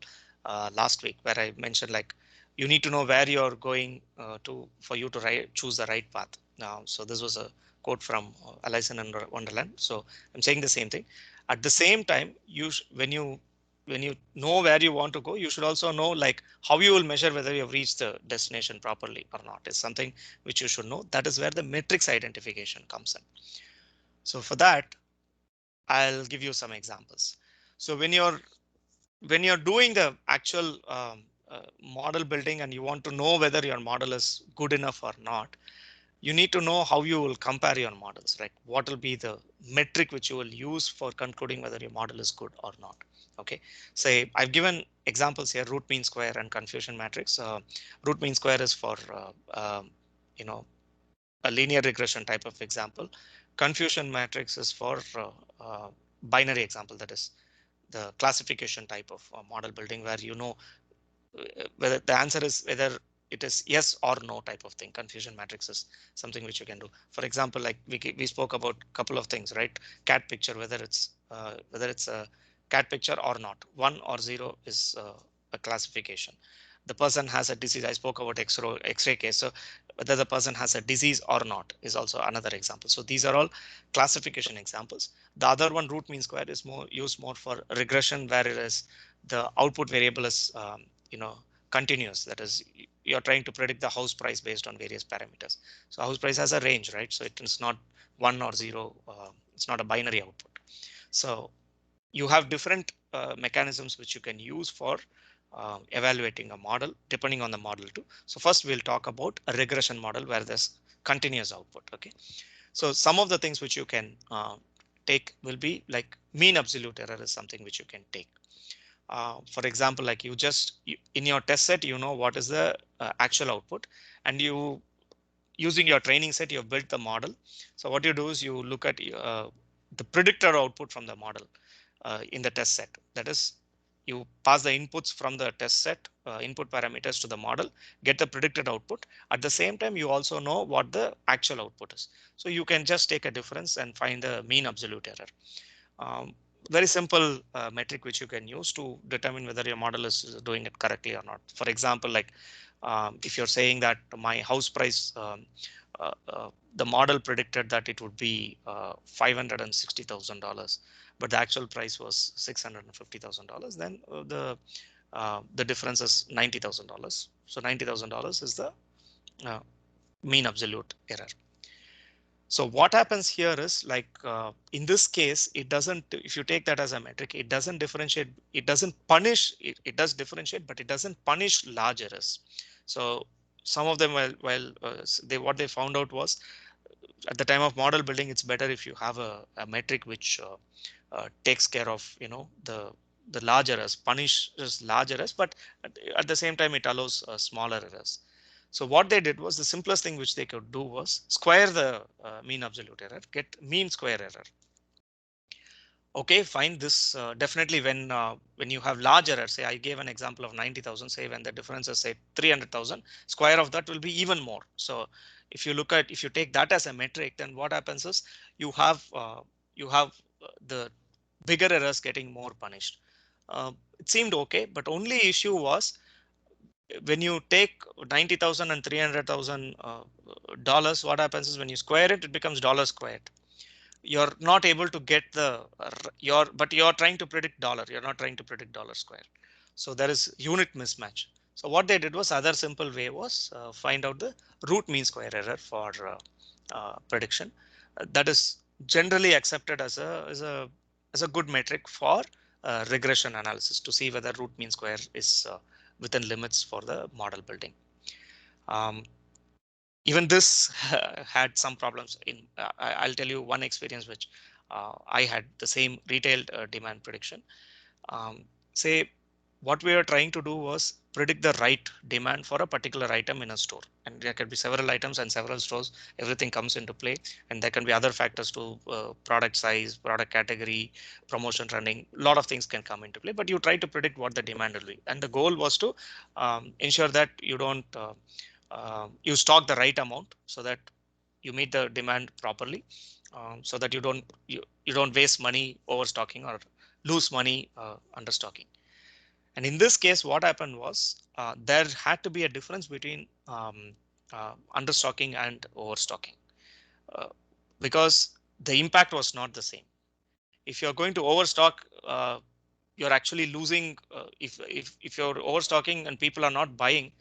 last week where I mentioned like you need to know where you're going to for you to choose the right path. Now, so this was a quote from Alice in Wonderland. So I'm saying the same thing. At the same time, when you know where you want to go, you should also know like how you will measure whether you have reached the destination properly or not is something which you should know. That is where the metrics identification comes in. So for that, I'll give you some examples. So when you're doing the actual model building and you want to know whether your model is good enough or not, you need to know how you will compare your models, right? What will be the metric which you will use for concluding whether your model is good or not. Okay, say I've given examples here: root mean square and confusion matrix. Root mean square is for you know a linear regression type of example. Confusion matrix is for binary example, that is the classification type of model building where you know whether the answer is whether it is yes or no type of thing. Confusion matrix is something which you can do. For example, like we spoke about a couple of things, right? Cat picture, whether it's a cat picture or not. 1 or 0 is a classification. The person has a disease. I spoke about X-ray case. So whether the person has a disease or not is also another example. So these are all classification examples. The other one, root mean square, is more used more for regression, where it is the output variable is you know continuous. That is, you're trying to predict the house price based on various parameters. So house price has a range, right? So it is not 1 or 0. It's not a binary output. So you have different mechanisms which you can use for evaluating a model depending on the model too. So first we'll talk about a regression model where there's continuous output. Okay, so some of the things which you can take will be like mean absolute error is something which you can take. For example, like in your test set, you know what is the actual output, and you using your training set, you've built the model. So what you do is you look at the predictor output from the model in the test set. That is, you pass the inputs from the test set input parameters to the model, get the predicted output. At the same time, you also know what the actual output is. So you can just take a difference and find the mean absolute error. Um, Very simple metric which you can use to determine whether your model is doing it correctly or not. For example, like if you're saying that my house price, the model predicted that it would be $560,000, but the actual price was $650,000, then the difference is $90,000. So $90,000 is the uh, mean absolute error. So what happens here is like in this case, it doesn't, if you take that as a metric, it doesn't differentiate, it doesn't punish, it does differentiate, but it doesn't punish large errors. So some of them, what they found out was at the time of model building, it's better if you have a metric which takes care of, the large errors, punishes large errors, but at the same time, it allows smaller errors. So what they did was the simplest thing which they could do was square the mean absolute error, get mean square error. Okay, fine. This definitely when you have large errors, say I gave an example of 90,000, say when the difference is say 300,000, square of that will be even more. So if you take that as a metric, then what happens is you have the bigger errors getting more punished. It seemed okay, but only issue was when you take 90,000 and 300,000 dollars, what happens is when you square it, it becomes dollar squared. You're not able to get the but you're trying to predict dollar. You're not trying to predict dollar square. So there is unit mismatch. So what they did was other simple way was find out the root mean square error for prediction. That is generally accepted as a good metric for regression analysis to see whether root mean square is within limits for the model building. Even this had some problems in I'll tell you one experience which I had the same retail demand prediction. Say what we were trying to do was predict the right demand for a particular item in a store, and there can be several items and several stores. Everything comes into play, and there can be other factors to product size, product category, promotion running. A lot of things can come into play, but you try to predict what the demand will be, and the goal was to ensure that you don't you stock the right amount so that you meet the demand properly, so that you don't waste money overstocking or lose money understocking. And in this case, what happened was there had to be a difference between understocking and overstocking uh, because the impact was not the same. If you're going to overstock, you're actually losing. If you're overstocking and people are not buying,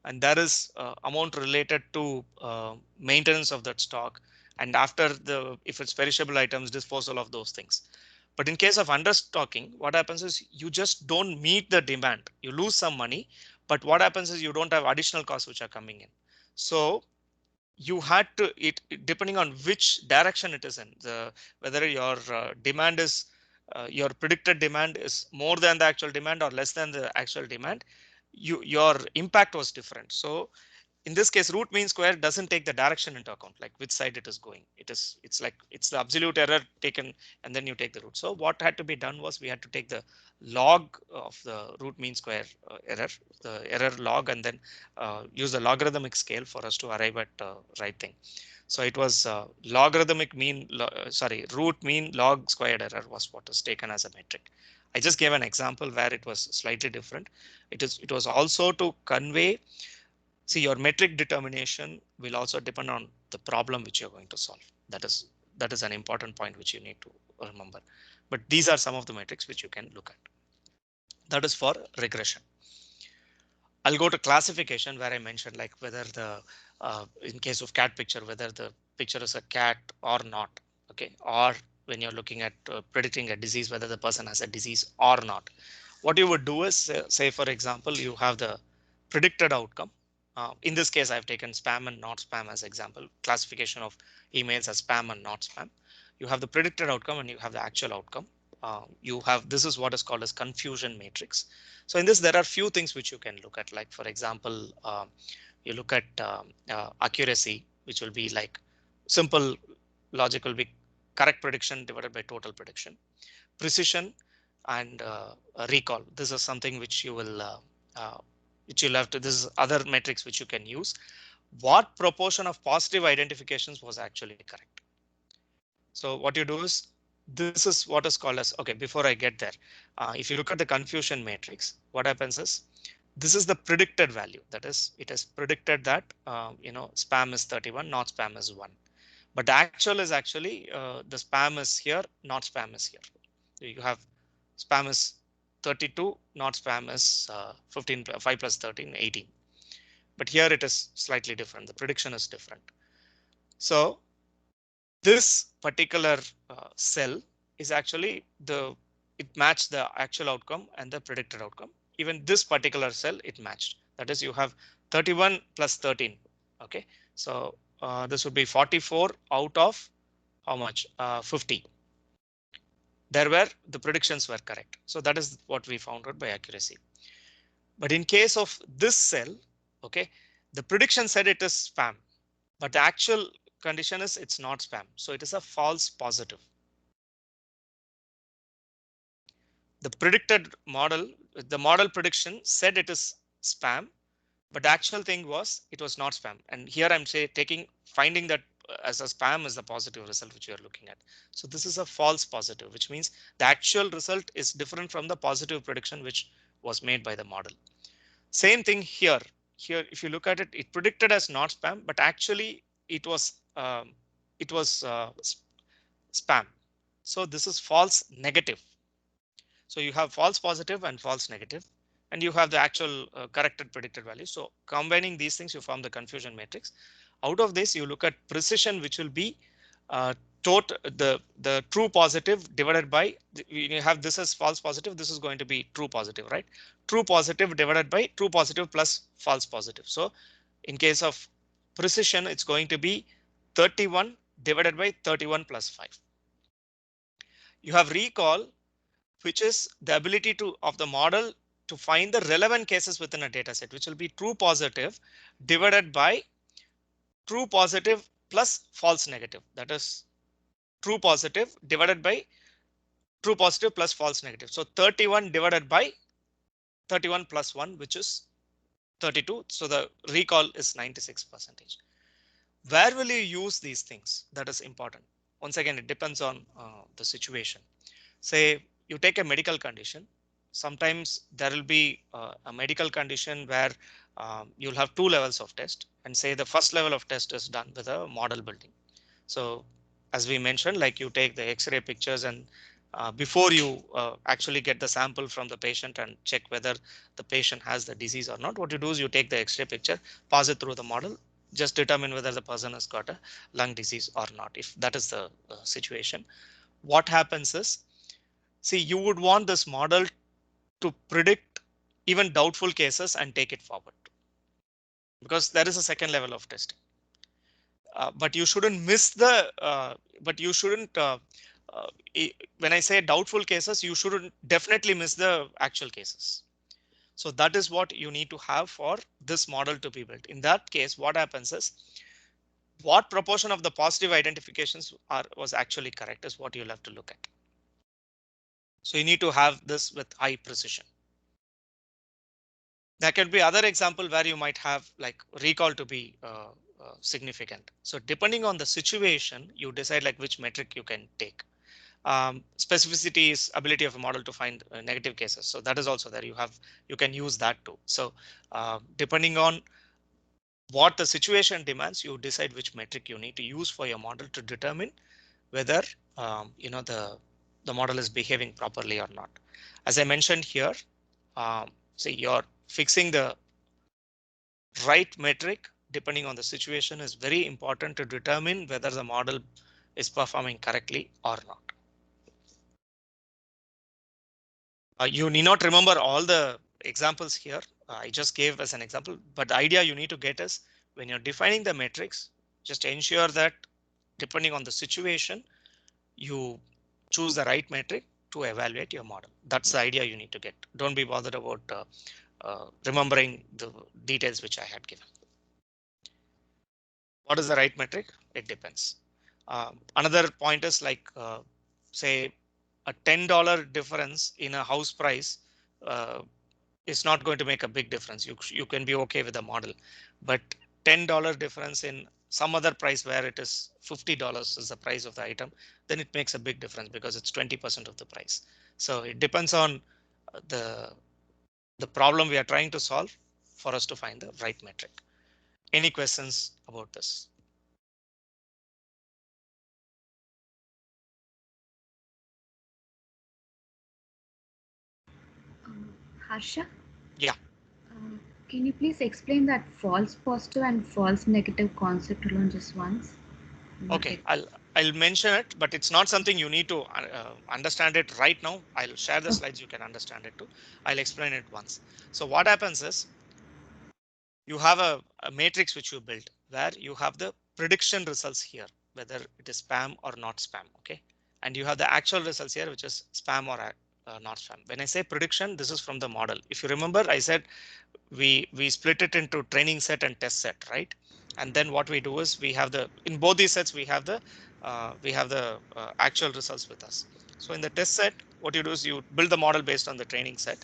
and there is amount related to maintenance of that stock, and after if it's perishable items, disposal of those things. But in case of understocking, what happens is you just don't meet the demand. You lose some money, but what happens is you don't have additional costs which are coming in. So you had to depending on which direction it is in, whether your demand is your predicted demand is more than the actual demand or less than the actual demand, your impact was different. So in this case, root mean square doesn't take the direction into account, like which side it is going. It's like it's the absolute error taken and then you take the root. So what had to be done was we had to take the log of the root mean square error, the error log, and then use the logarithmic scale for us to arrive at right thing. So it was logarithmic mean, root mean log squared error was what was taken as a metric. I just gave an example where it was slightly different. It was also to convey. See, your metric determination will also depend on the problem which you're going to solve. That is an important point which you need to remember. But these are some of the metrics which you can look at. That is for regression. I'll go to classification where I mentioned like whether in case of cat picture, whether the picture is a cat or not. Okay, or when you're looking at predicting a disease, whether the person has a disease or not. What you would do is say, for example, you have the predicted outcome. In this case, I've taken spam and not spam as example, classification of emails as spam and not spam. You have the predicted outcome and you have the actual outcome. This is what is called as confusion matrix. So in this, there are few things which you can look at, like for example, you look at accuracy, which will be like simple logic will be correct prediction divided by total prediction, precision, and recall. This is something which you will which you'll have to. This is other metrics which you can use. What proportion of positive identifications was actually correct? So what you do is this is what is called as, okay, before I get there, if you look at the confusion matrix, what happens is this is the predicted value. That is, it is predicted that spam is 31, not spam is 1. But the actual is actually the spam is here, not spam is here. You have spam is 32, not spam is 15, 5 plus 13, 18. But here it is slightly different. The prediction is different. So this particular cell is actually it matched the actual outcome and the predicted outcome. Even this particular cell it matched. That is, you have 31 plus 13. Okay, so this would be 44 out of how much? 50. There were the predictions were correct. So that is what we found out by accuracy. But in case of this cell, okay, The prediction said it is spam, but the actual condition is it's not spam. So it is a false positive. The predicted model, the model prediction said it is spam, but the actual thing was it was not spam. And here I'm finding that as a spam is the positive result which you are looking at. So this is a false positive, which means the actual result is different from the positive prediction which was made by the model. Same thing here. Here, if you look at it, it predicted as not spam, but actually it was spam. So this is false negative. So you have false positive and false negative, and you have the actual corrected predicted value. So combining these things, you form the confusion matrix. Out of this, you look at precision, which will be the true positive divided by, you have this as false positive. This is going to be true positive, right? True positive divided by true positive plus false positive. So in case of precision, it's going to be 31 divided by 31 plus 5. You have recall, which is the ability of the model to find the relevant cases within a data set, which will be true positive divided by true positive plus false negative. That is true positive divided by true positive plus false negative. So 31 divided by 31 plus 1, which is 32. So the recall is 96%. Where will you use these things? That is important. Once again, it depends on the situation. Say you take a medical condition. Sometimes there will be a medical condition where you'll have two levels of test, and say the first level of test is done with a model building. So as we mentioned, like you take the X-ray pictures and before you actually get the sample from the patient and check whether the patient has the disease or not, what you do is you take the X-ray picture, pass it through the model, just determine whether the person has got a lung disease or not. If that is the situation, what happens is, see, you would want this model to predict even doubtful cases and take it forward, because there is a second level of testing. But you shouldn't miss the, when I say doubtful cases, you shouldn't definitely miss the actual cases. So that is what you need to have for this model to be built. In that case, what happens is, what proportion of the positive identifications was actually correct is what you'll have to look at. So you need to have this with high precision. There can be other example where you might have like recall to be significant. So depending on the situation, you decide like which metric you can take. Specificity is ability of a model to find negative cases. So that is also there. You can use that too. So depending on what the situation demands, you decide which metric you need to use for your model to determine whether the model is behaving properly or not. As I mentioned here, say you're fixing the right metric depending on the situation is very important to determine whether the model is performing correctly or not. You need not remember all the examples here. I just gave as an example, but the idea you need to get is when you're defining the metrics, just ensure that depending on the situation, you choose the right metric to evaluate your model. That's the idea you need to get. Don't be bothered about remembering the details which I had given. What is the right metric? It depends. Another point is like, say, a $10 difference in a house price is not going to make a big difference. You can be okay with the model, but $10 difference in some other price where it is $50 is the price of the item, then it makes a big difference because it's 20% of the price. So it depends on the problem we are trying to solve for us to find the right metric. Any questions about this? Harsha? Yeah. Can you please explain that false positive and false negative concept alone just once? Okay, I'll mention it, but it's not something you need to understand it right now. I'll share the slides. You can understand it too. I'll explain it once. So what happens is you have a matrix which you built where you have the prediction results here, whether it is spam or not spam. OK, and you have the actual results here, which is spam or not spam. When I say prediction, this is from the model. If you remember, I said we split it into training set and test set, right? And then what we do is we have the, in both these sets we have the actual results with us. So in the test set, what you do is you build the model based on the training set,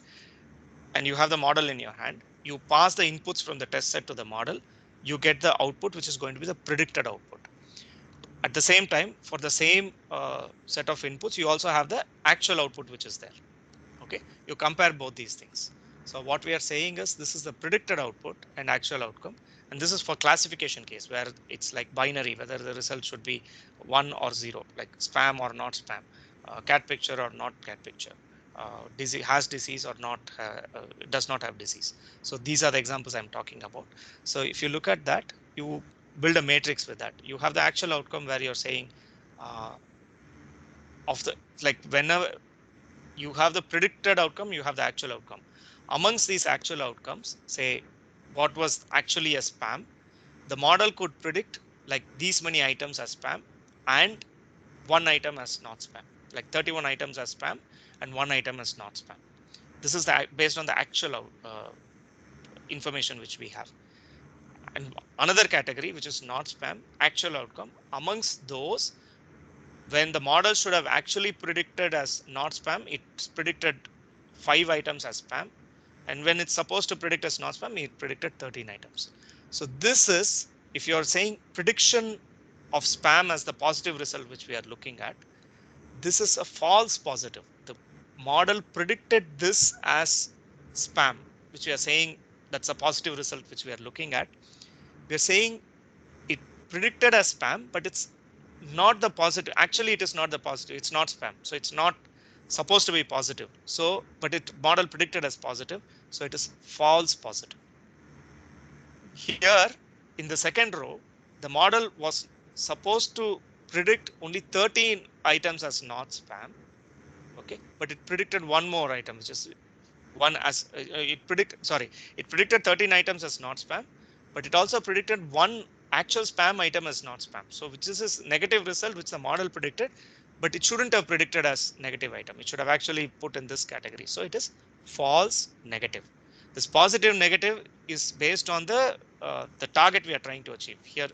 and you have the model in your hand. You pass the inputs from the test set to the model. You get the output, which is going to be the predicted output. At the same time, for the same set of inputs, you also have the actual output, which is there. Okay, you compare both these things. So what we are saying is this is the predicted output and actual outcome. And this is for classification case where it's like binary, whether the result should be 1 or 0, like spam or not spam, cat picture or not cat picture, disease, has disease or not, does not have disease. So these are the examples I'm talking about. So if you look at that, you build a matrix with that. You have the actual outcome where you're saying of the, like whenever you have the predicted outcome, you have the actual outcome. Amongst these actual outcomes, say what was actually a spam, the model could predict like these many items as spam and one item as not spam, like 31 items as spam and one item as not spam. This is based on the actual information which we have. And another category, which is not spam, actual outcome. Amongst those, when the model should have actually predicted as not spam, it's predicted 5 items as spam. And when it's supposed to predict as not spam, it predicted 13 items. So this is, if you're saying prediction of spam as the positive result, which we are looking at, this is a false positive. The model predicted this as spam, which we are saying that's a positive result, which we are looking at. We're saying it predicted as spam, but it's not the positive. Actually, it is not the positive. It's not spam. So it's not supposed to be positive. So, but it model predicted as positive. So it is false positive. Here in the second row, the model was supposed to predict only 13 items as not spam. Okay, but it predicted one more item, which is one as it predicted 13 items as not spam, but it also predicted one actual spam item as not spam. So which is this negative result which the model predicted, but it shouldn't have predicted as negative item. It should have actually put in this category. So it is false negative. This positive negative is based on the target we are trying to achieve here.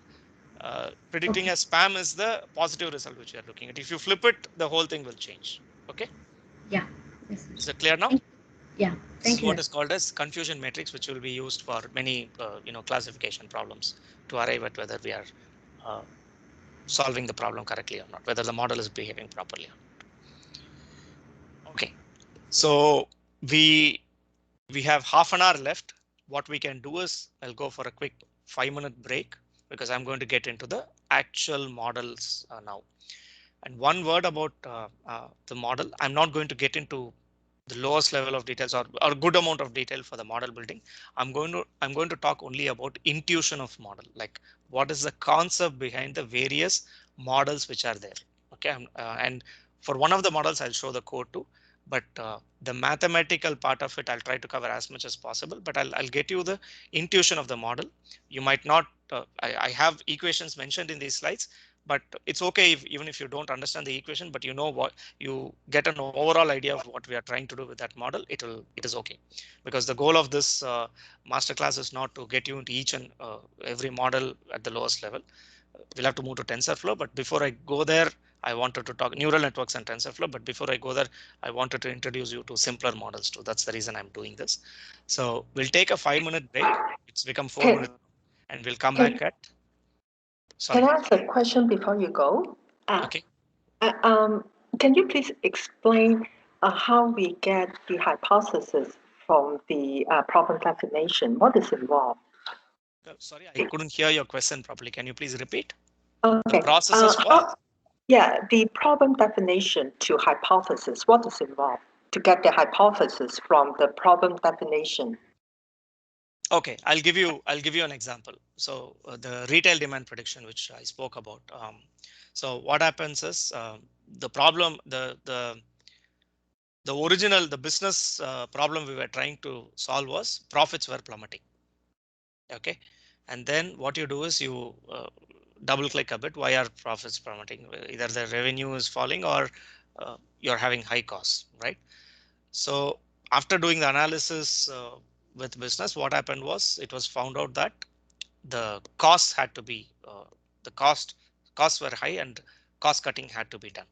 Predicting as spam is the positive result which we are looking at. If you flip it, the whole thing will change. Okay. Yeah. Yes, Is sir. it clear now? Yeah. This is Thank you. what is called as confusion matrix, which will be used for many classification problems to arrive at whether we are solving the problem correctly or not, whether the model is behaving properly. Okay, so we have half an hour left. What we can do is I'll go for a quick 5-minute break because I'm going to get into the actual models now. And one word about the model. I'm not going to get into the lowest level of details or good amount of detail for the model building. I'm going to talk only about intuition of model, like what is the concept behind the various models which are there. Okay, and for one of the models I'll show the code too, but the mathematical part of it I'll try to cover as much as possible, but I'll get you the intuition of the model. You might not, I have equations mentioned in these slides, but it's okay even if you don't understand the equation, but you know what, you get an overall idea of what we are trying to do with that model. It is okay, because the goal of this masterclass is not to get you into each and every model at the lowest level. We'll have to move to TensorFlow, but before I go there, I wanted to talk neural networks and TensorFlow. But before I go there, I wanted to introduce you to simpler models too. That's the reason I'm doing this. So we'll take a 5-minute break. It's become 4 minutes, and we'll come back at. Sorry. Can I ask a question before you go? Okay. Can you please explain how we get the hypothesis from the problem definition? What is involved? Sorry, I couldn't hear your question properly. Can you please repeat? Okay. The processes for? Yeah, the problem definition to hypothesis. What is involved to get the hypothesis from the problem definition? Okay, I'll give you an example. So the retail demand prediction, which I spoke about. So what happens is the problem, the business problem we were trying to solve was profits were plummeting. Okay, and then what you do is you double click a bit. Why are profits plummeting? Either the revenue is falling or you're having high costs, right? So after doing the analysis with business, what happened was it was found out that the costs had to be the costs were high and cost cutting had to be done.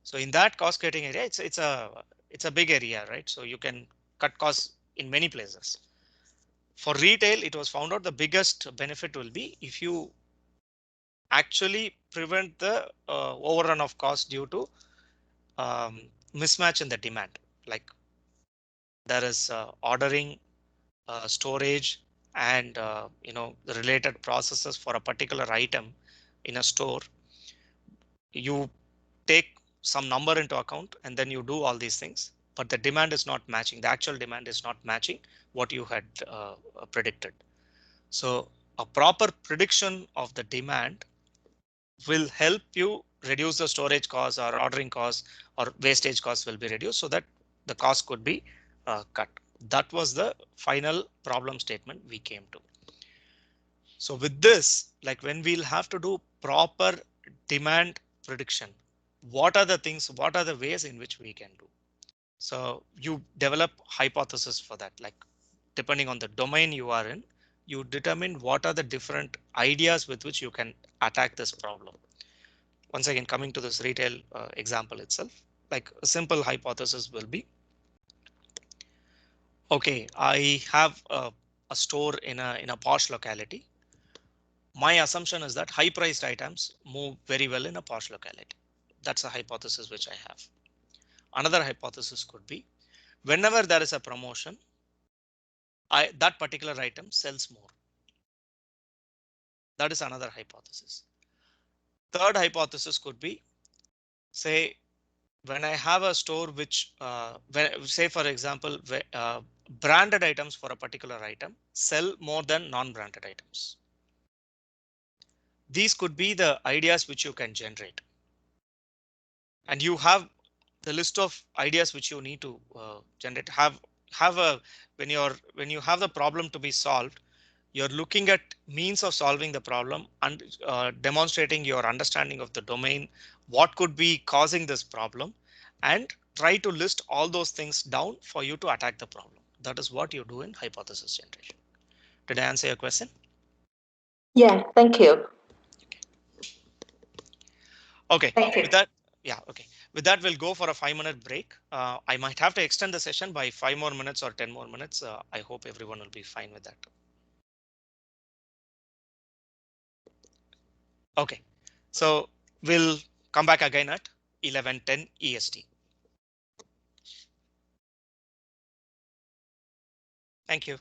So in that cost cutting area, it's a big area, right? So you can cut costs in many places. For retail, it was found out the biggest benefit will be if you actually prevent the overrun of cost due to mismatch in the demand. Like there is ordering, storage, and the related processes for a particular item in a store. You take some number into account and then you do all these things, but the demand is not matching. The actual demand is not matching what you had predicted. So a proper prediction of the demand will help you reduce the storage costs or ordering costs or wastage costs will be reduced so that the cost could be cut. That was the final problem statement we came to. So with this, like when we'll have to do proper demand prediction, what are the things, what are the ways in which we can do? So you develop hypothesis for that, like depending on the domain you are in, you determine what are the different ideas with which you can attack this problem. Once again, coming to this retail example itself, like a simple hypothesis will be, okay, I have a store in a posh locality. My assumption is that high priced items move very well in a posh locality. That's a hypothesis which I have. Another hypothesis could be whenever there is a promotion, that particular item sells more. That is another hypothesis. Third hypothesis could be, say, when I have a store which, say, for example, branded items for a particular item sell more than non-branded items. These could be the ideas which you can generate. And you have the list of ideas which you need to generate. Have a when you have the problem to be solved, you're looking at means of solving the problem and demonstrating your understanding of the domain, what could be causing this problem, and try to list all those things down for you to attack the problem. That is what you do in hypothesis generation. Did I answer your question? Yeah, thank you. Okay, Thank you. with that, yeah, okay. With that, we'll go for a 5-minute break. I might have to extend the session by 5 more minutes or 10 more minutes. I hope everyone will be fine with that. Okay, so we'll come back again at 11:10 EST. Thank you.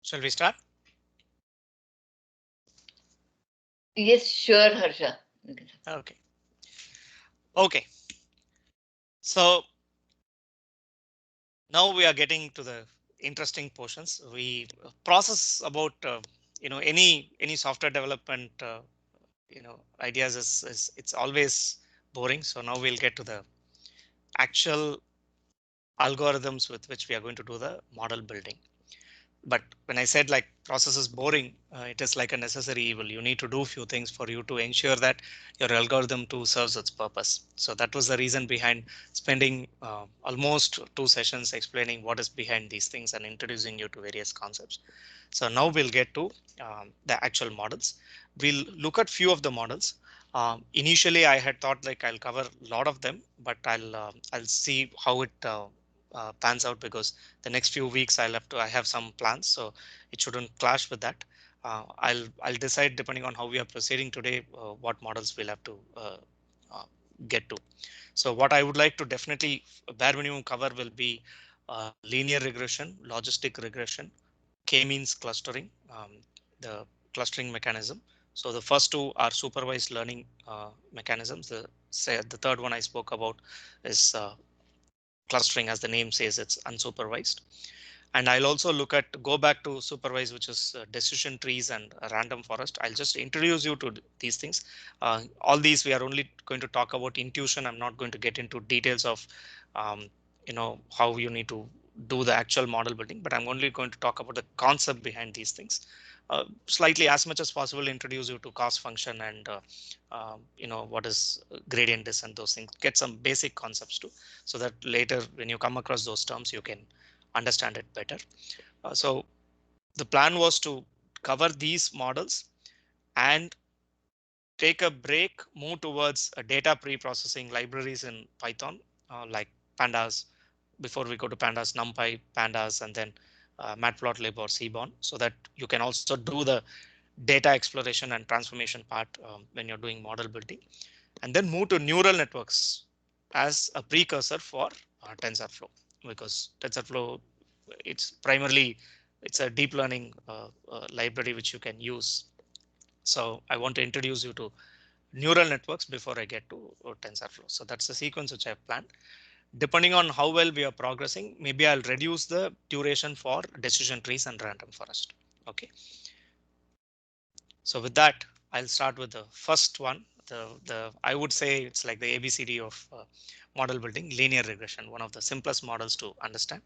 Shall we start? Yes, sure, Harsha. Okay. Okay. So now we are getting to the interesting portions. We process about any software development ideas is it's always boring. So now we'll get to the actual algorithms with which we are going to do the model building. But when I said like process is boring, it is like a necessary evil. You need to do a few things for you to ensure that your algorithm too serves its purpose. So that was the reason behind spending almost 2 sessions explaining what is behind these things and introducing you to various concepts. So now we'll get to the actual models. We'll look at few of the models. Initially, I had thought like I'll cover a lot of them, but I'll see how it pans out, because the next few weeks I have some plans, so it shouldn't clash with that. I'll decide depending on how we are proceeding today what models we'll have to uh, get to. So what I would like to definitely bare minimum cover will be linear regression, logistic regression, k-means clustering, the clustering mechanism. So the first two are supervised learning mechanisms. The third one I spoke about is clustering, as the name says, it's unsupervised. And I'll also go back to supervised, which is decision trees and random forest. I'll just introduce you to these things. All these we are only going to talk about intuition. I'm not going to get into details of um, how you need to do the actual model building, but I'm only going to talk about the concept behind these things. Slightly as much as possible introduce you to cost function and what is gradient descent, those things, get some basic concepts too, so that later when you come across those terms you can understand it better. So the plan was to cover these models and take a break, move towards a data pre-processing libraries in Python, like pandas. Before we go to pandas, NumPy, pandas, and then matplotlib or seaborn, so that you can also do the data exploration and transformation part when you're doing model building, and then move to neural networks as a precursor for TensorFlow, because TensorFlow it's a deep learning library which you can use. So I want to introduce you to neural networks before I get to TensorFlow. So that's the sequence which I've planned. Depending on how well we are progressing, maybe I'll reduce the duration for decision trees and random forest. Okay. So with that, I'll start with the first one. I would say it's like the ABCD of model building, linear regression, one of the simplest models to understand.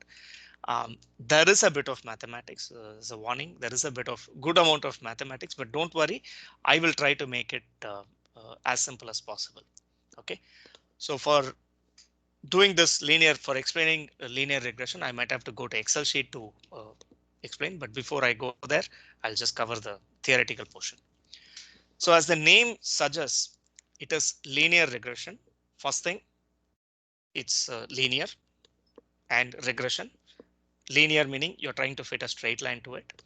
There is a bit of mathematics. As a warning, there is a bit of good amount of mathematics, but don't worry, I will try to make it as simple as possible. Okay, so for doing this for explaining linear regression, I might have to go to Excel sheet to explain. But before I go there, I'll just cover the theoretical portion. So as the name suggests, it is linear regression. First thing, it's linear, and regression. Linear meaning you're trying to fit a straight line to it.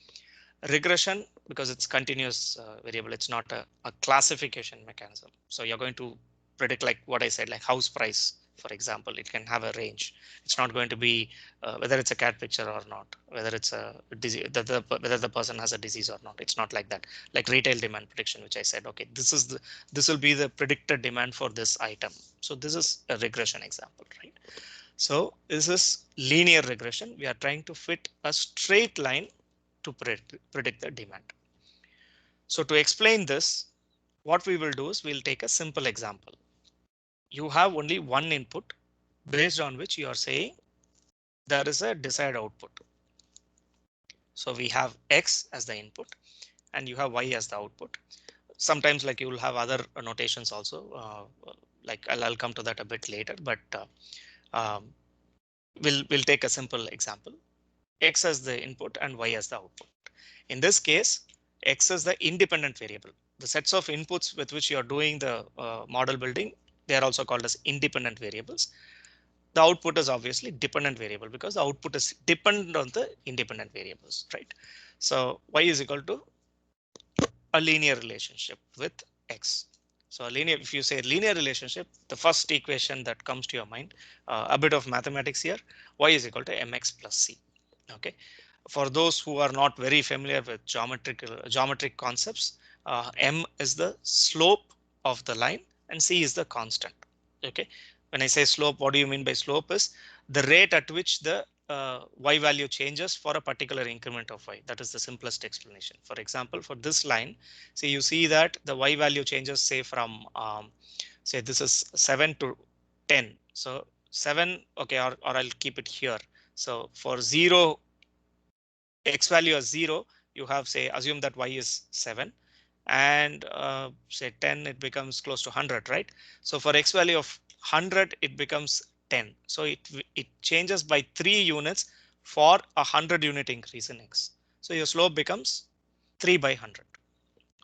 Regression, because it's continuous variable, it's not a classification mechanism. So you're going to predict, like what I said, like house price, for example, it can have a range. It's not going to be whether it's a cat picture or not, whether it's a disease, whether the person has a disease or not. It's not like that. Like retail demand prediction, which I said, okay, this will be the predicted demand for this item. So this is a regression example, right? So this is linear regression. We are trying to fit a straight line to predict the demand. So to explain this, what we will do is we'll take a simple example. You have only one input based on which you are saying there is a desired output. So we have X as the input and you have Y as the output. Sometimes like you will have other notations also, like I'll come to that a bit later, but we'll take a simple example. X as the input and Y as the output. In this case, X is the independent variable. The sets of inputs with which you are doing the model building, they are also called as independent variables. The output is obviously dependent variable because the output is dependent on the independent variables, right? So Y is equal to a linear relationship with X. So if you say linear relationship, the first equation that comes to your mind, a bit of mathematics here, Y is equal to mx plus c. Okay. For those who are not very familiar with geometric concepts, m is the slope of the line and c is the constant. Okay, when I say slope, what do you mean by slope? Is the rate at which the y value changes for a particular increment of y. That is the simplest explanation. For example, for this line, see, you see that the y value changes, say from say this is 7 to 10. So 7, okay, or I'll keep it here. So for 0, x value as 0, you have, say, assume that y is 7, and say 10, it becomes close to 100, right? So for x value of 100, it becomes 10. So it changes by 3 units for a 100 unit increase in x. So your slope becomes 3 by 100.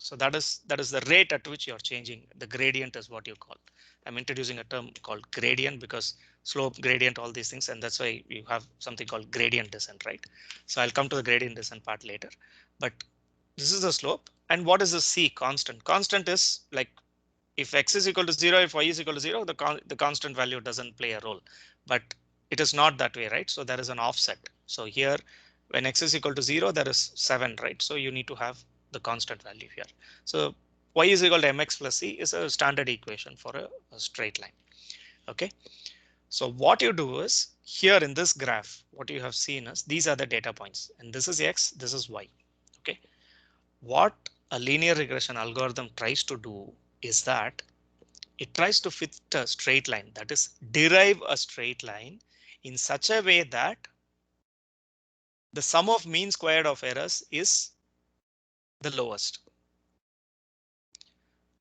So that is the rate at which you're changing. The gradient is what you call. I'm introducing a term called gradient because slope, gradient, all these things, and that's why you have something called gradient descent, right? So I'll come to the gradient descent part later, but this is the slope. And what is the c? Constant. Constant is like if x is equal to 0, if y is equal to 0, the constant value doesn't play a role, but it is not that way, right? So there is an offset. So here, when x is equal to 0, there is 7, right? So you need to have the constant value here. So y is equal to mx plus c is a standard equation for a straight line. Okay. So what you do is here in this graph, what you have seen is these are the data points, and this is x, this is y. Okay. What a linear regression algorithm tries to do is that it tries to fit a straight line, that is derive a straight line in such a way that the sum of mean squared of errors is the lowest.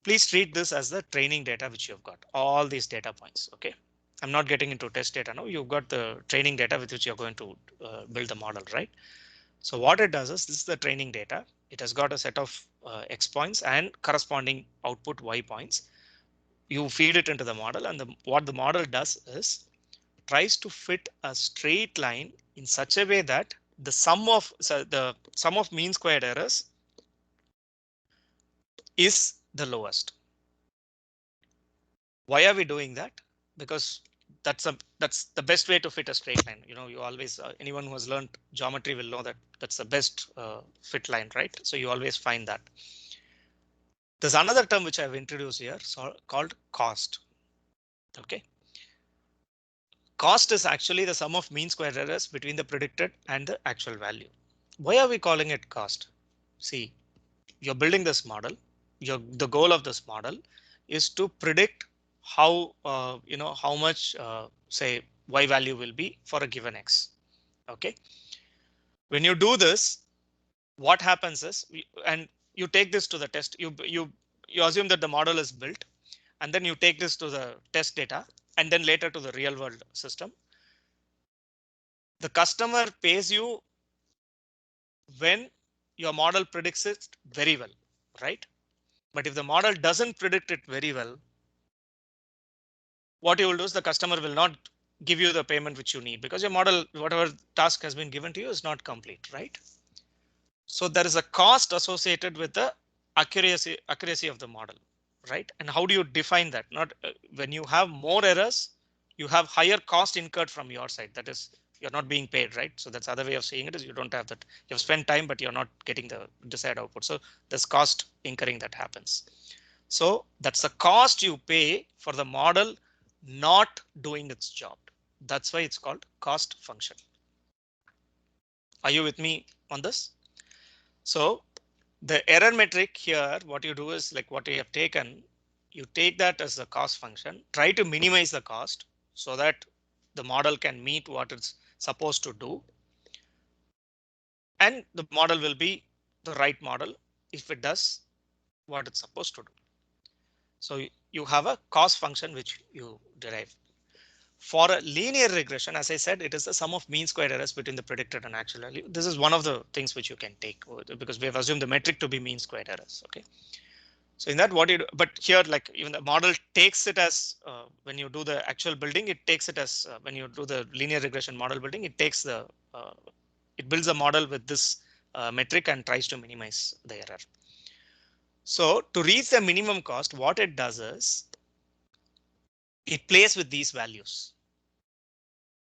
Please treat this as the training data which you've got, all these data points. OK, I'm not getting into test data now. You've got the training data with which you're going to build the model, right? So what it does is this is the training data. It has got a set of x points and corresponding output y points. You feed it into the model, and what the model does is tries to fit a straight line in such a way that the sum of mean squared errors is the lowest. Why are we doing that? Because that's the best way to fit a straight line. You know, you always anyone who has learned geometry will know that that's the best fit line, right? So you always find that. There's another term which I've introduced here, called cost. OK. Cost is actually the sum of mean squared errors between the predicted and the actual value. Why are we calling it cost? See, you're building this model. The goal of this model is to predict how how much say y value will be for a given x. OK. When you do this, what happens is and you take this to the test. You assume that the model is built, and then you take this to the test data, and then later to the real world system. The customer pays you when your model predicts it very well, right? But if the model doesn't predict it very well, what you will do is the customer will not give you the payment which you need because your model, whatever task has been given to you, is not complete, right? So there is a cost associated with the accuracy of the model, right? And how do you define that? Not when you have more errors, you have higher cost incurred from your side. That is, you're not being paid, right? So that's other way of saying it is you don't have that. You've spent time, but you're not getting the desired output. So there's cost incurring that happens. So that's the cost you pay for the model not doing its job. That's why it's called cost function. Are you with me on this? So the error metric here, what you do is like what you have taken, you take that as a cost function, try to minimize the cost so that the model can meet what it's supposed to do. And the model will be the right model if it does what it's supposed to do. So you have a cost function which you derive. For a linear regression, as I said, it is the sum of mean squared errors between the predicted and actual value. This is one of the things which you can take because we have assumed the metric to be mean squared errors. OK. So in that what you do, but here like even the model takes it as when you do the actual building, it takes it as when you do the linear regression model building, it takes the it builds a model with this metric and tries to minimize the error. So to reach the minimum cost, what it does is it plays with these values,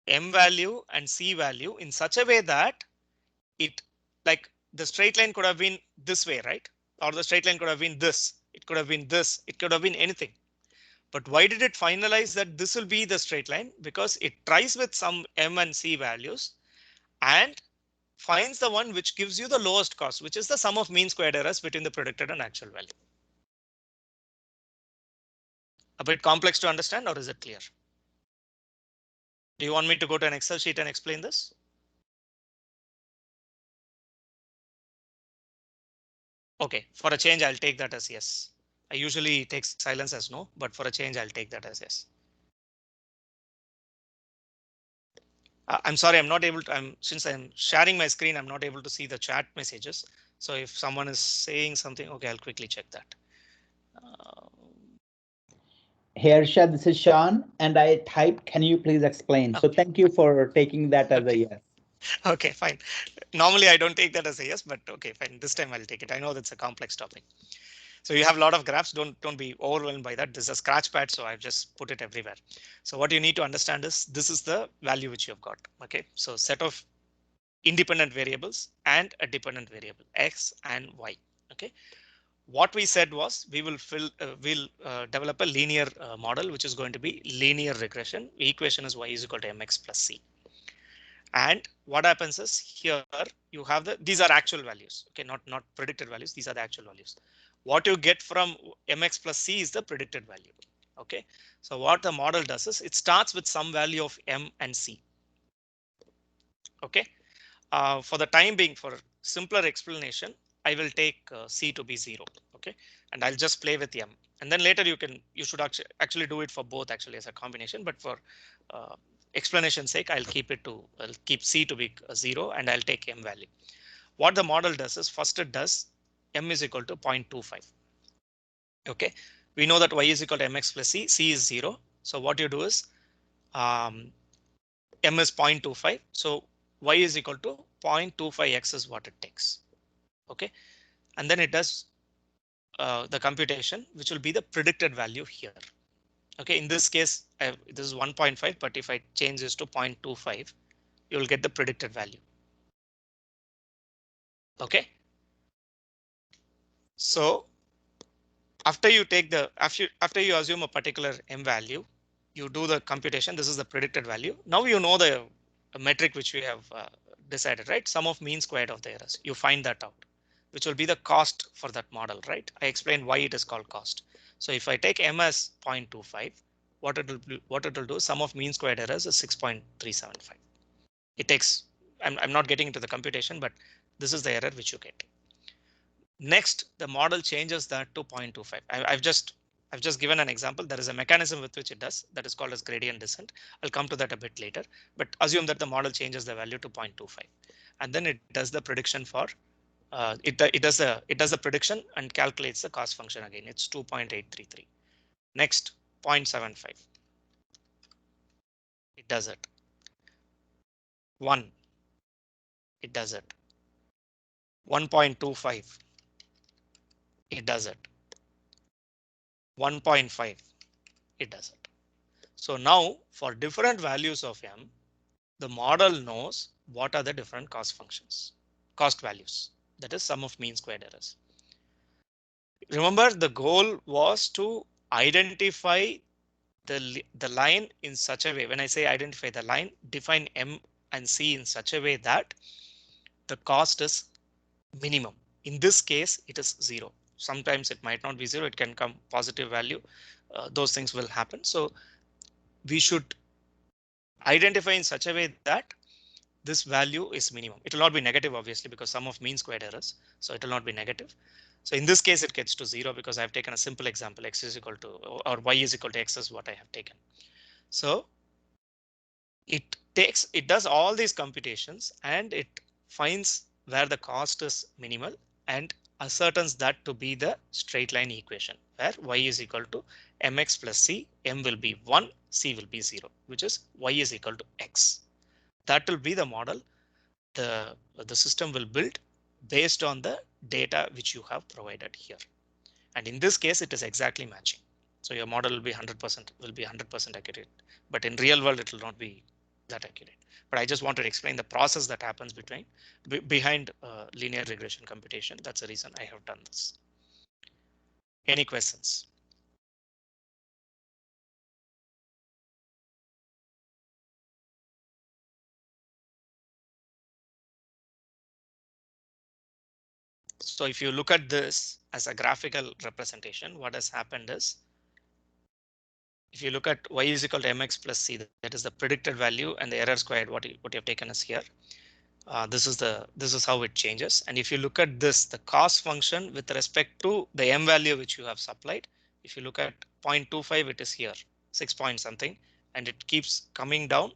m value and c value, in such a way that it like the straight line could have been this way, right? Or the straight line could have been this. It could have been this. It could have been anything. But why did it finalize that this will be the straight line? Because it tries with some m and c values and finds the one which gives you the lowest cost, which is the sum of mean squared errors between the predicted and actual value. A bit complex to understand, or is it clear? Do you want me to go to an Excel sheet and explain this? Okay, for a change, I'll take that as yes. I usually take silence as no, but for a change, I'll take that as yes. I'm sorry, I'm not able to, since I'm sharing my screen, I'm not able to see the chat messages. So if someone is saying something, okay, I'll quickly check that. Hey, Harsha, this is Sean, and I typed, can you please explain? So thank you for taking that as a yes. Okay, fine. Normally I don't take that as a yes, but okay, fine. This time I'll take it. I know that's a complex topic. So you have a lot of graphs. Don't be overwhelmed by that. This is a scratch pad, so I've just put it everywhere. So what you need to understand is this is the value which you've got. Okay, so set of independent variables and a dependent variable x and y. Okay, what we said was we will develop a linear model which is going to be linear regression. The equation is y is equal to mx plus c. And what happens is here you have these are actual values. Okay, not predicted values. These are the actual values. What you get from mx plus c is the predicted value. Okay, so what the model does is it starts with some value of m and c. Okay, for the time being, for simpler explanation, I will take c to be 0. Okay, and I'll just play with m. And then later you should actually do it for both actually as a combination. But for explanation sake, I'll keep c to be 0 and I'll take m value. What the model does is first it does m is equal to 0.25. Okay, we know that y is equal to mx plus c. C is 0. So what you do is m is 0.25. So y is equal to 0.25x is what it takes. Okay, and then it does the computation, which will be the predicted value here. Okay, in this case, this is 1.5, but if I change this to 0.25, you will get the predicted value. Okay, so after you take the after you assume a particular m value, you do the computation. This is the predicted value. Now you know the metric which we have decided, right? Sum of mean squared of the errors. You find that out, which will be the cost for that model, right? I explained why it is called cost. So if I take m as 0.25, what it will do, sum of mean squared errors is 6.375. It takes, I'm not getting into the computation, but this is the error which you get. Next, the model changes that to 0.25. I've just given an example. There is a mechanism with which it does that is called as gradient descent. I'll come to that a bit later, but assume that the model changes the value to 0.25, and then it does the prediction for it does the prediction and calculates the cost function again. It's 2.833. Next, 0.75. It does it. 1. It does it. 1.25. It does it. 1.5. It does it. So now for different values of m, the model knows what are the different cost functions, cost values. That is sum of mean squared errors. Remember, the goal was to identify the line in such a way. When I say identify the line, define m and c in such a way that the cost is minimum. In this case, it is 0. Sometimes it might not be 0. It can come positive value. Those things will happen. So we should identify in such a way that this value is minimum. It will not be negative, obviously, because sum of mean squared errors. So it will not be negative. So in this case, it gets to 0 because I've taken a simple example. X is equal to or y is equal to x is what I have taken. So it does all these computations and it finds where the cost is minimal and ascertains that to be the straight line equation where y is equal to mx plus c, m will be 1, c will be 0, which is y is equal to x. That will be the model the system will build based on the data which you have provided here. And in this case, it is exactly matching. So your model will be 100% accurate, but in real world, it will not be that accurate. But I just wanted to explain the process that happens behind linear regression computation. That's the reason I have done this. Any questions? So if you look at this as a graphical representation, what has happened is, if you look at y is equal to mx plus c, that is the predicted value, and the error squared, what you have taken as here. This is how it changes. And if you look at this, the cost function with respect to the m value which you have supplied, if you look at 0.25, it is here 6 point something, and it keeps coming down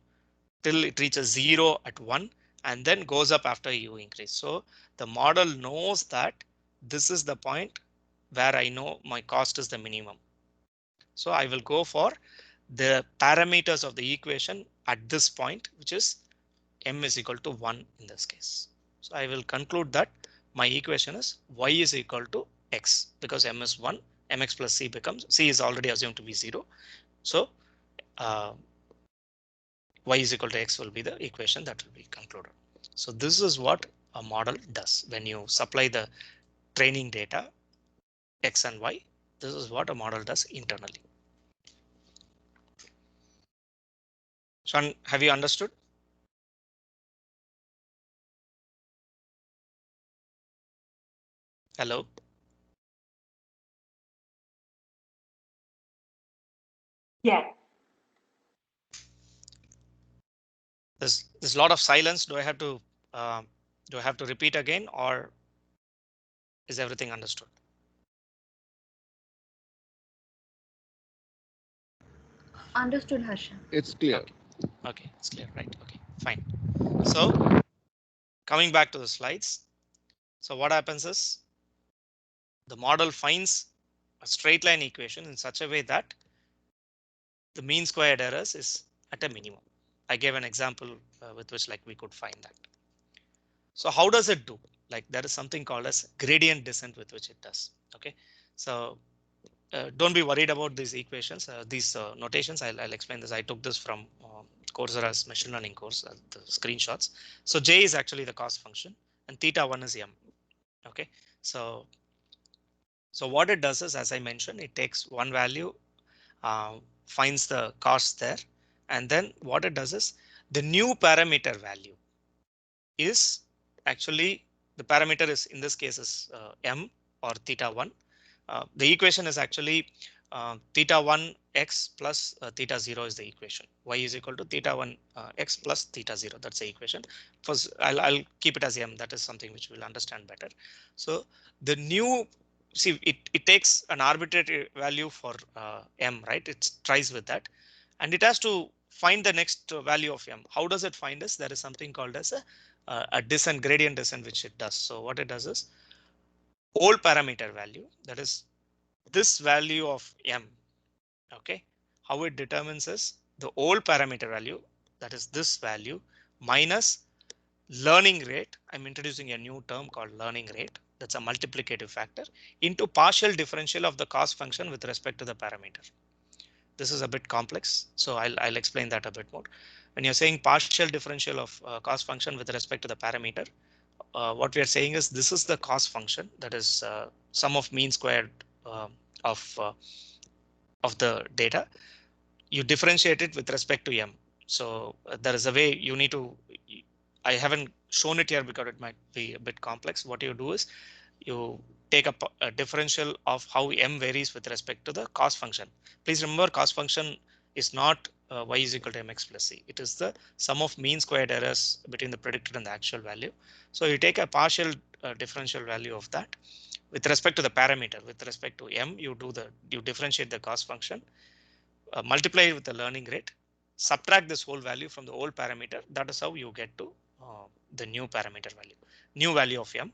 till it reaches 0 at 1 and then goes up after you increase. So the model knows that this is the point where I know my cost is the minimum. So I will go for the parameters of the equation at this point, which is m is equal to 1 in this case. So I will conclude that my equation is y is equal to x, because m is 1, mx plus c becomes, c is already assumed to be 0. So y is equal to x will be the equation that will be concluded. So this is what a model does when you supply the training data x and y. This is what a model does internally. Sean, have you understood? Hello. Yeah. There's a lot of silence. Do I have to repeat again, or is everything understood? Understood, Harsha. It's clear. Okay, it's clear, right? Okay, fine. So coming back to the slides. So what happens is the model finds a straight line equation in such a way that the mean squared errors is at a minimum. I gave an example with which like we could find that. So how does it do? Like there is something called as gradient descent with which it does. Okay, so don't be worried about these equations, these notations. I'll explain this. I took this from Coursera's machine learning course, the screenshots. So J is actually the cost function and theta 1 is M. OK, so what it does is, as I mentioned, it takes one value, finds the cost there, and then what it does is the new parameter value is actually the parameter is in this case is M or theta 1. The equation is actually theta 1 x plus theta 0 is the equation. Y is equal to theta 1 x plus theta 0. That's the equation. First, I'll keep it as M. That is something which we'll understand better. So the new, see, it takes an arbitrary value for M, right? It tries with that, and it has to find the next value of M. How does it find this? There is something called as a descent, gradient descent, which it does. So what it does is old parameter value, that is this value of M. OK, how it determines is the old parameter value, that is this value, minus learning rate. I'm introducing a new term called learning rate. That's a multiplicative factor into partial differential of the cost function with respect to the parameter. This is a bit complex, so I'll explain that a bit more. When you're saying partial differential of cost function with respect to the parameter, what we are saying is this is the cost function, that is sum of mean squared of the data. You differentiate it with respect to M. So there is a way you need to, I haven't shown it here because it might be a bit complex. What you do is you take a differential of how M varies with respect to the cost function. Please remember, cost function is not y is equal to mx plus c. It is the sum of mean squared errors between the predicted and the actual value. So you take a partial differential value of that with respect to the parameter. With respect to M, you differentiate the cost function, multiply it with the learning rate, subtract this whole value from the old parameter. That is how you get to the new parameter value, new value of M.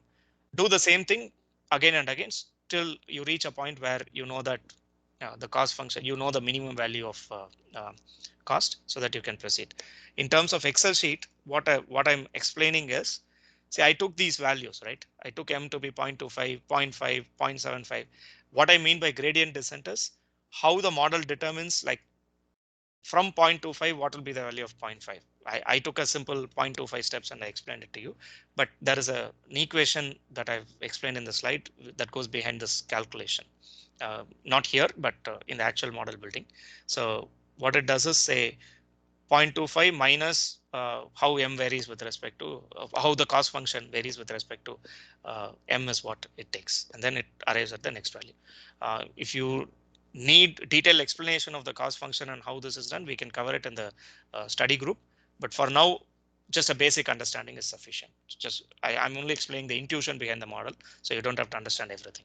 Do the same thing again and again till you reach a point where you know that the cost function, you know the minimum value of cost, so that you can proceed. In terms of Excel sheet, what I'm explaining is, see, I took these values, right? I took M to be 0.25, 0.5, 0.75. What I mean by gradient descent is how the model determines, like from 0.25, what will be the value of 0.5. I took a simple 0.25 steps and I explained it to you, but there is an equation that I've explained in the slide that goes behind this calculation. Not here, but in the actual model building. So what it does is say 0.25 minus how m varies with respect to how the cost function varies with respect to m is what it takes, and then it arrives at the next value. If you need detailed explanation of the cost function and how this is done, we can cover it in the study group. But for now, just a basic understanding is sufficient. I'm only explaining the intuition behind the model, so you don't have to understand everything.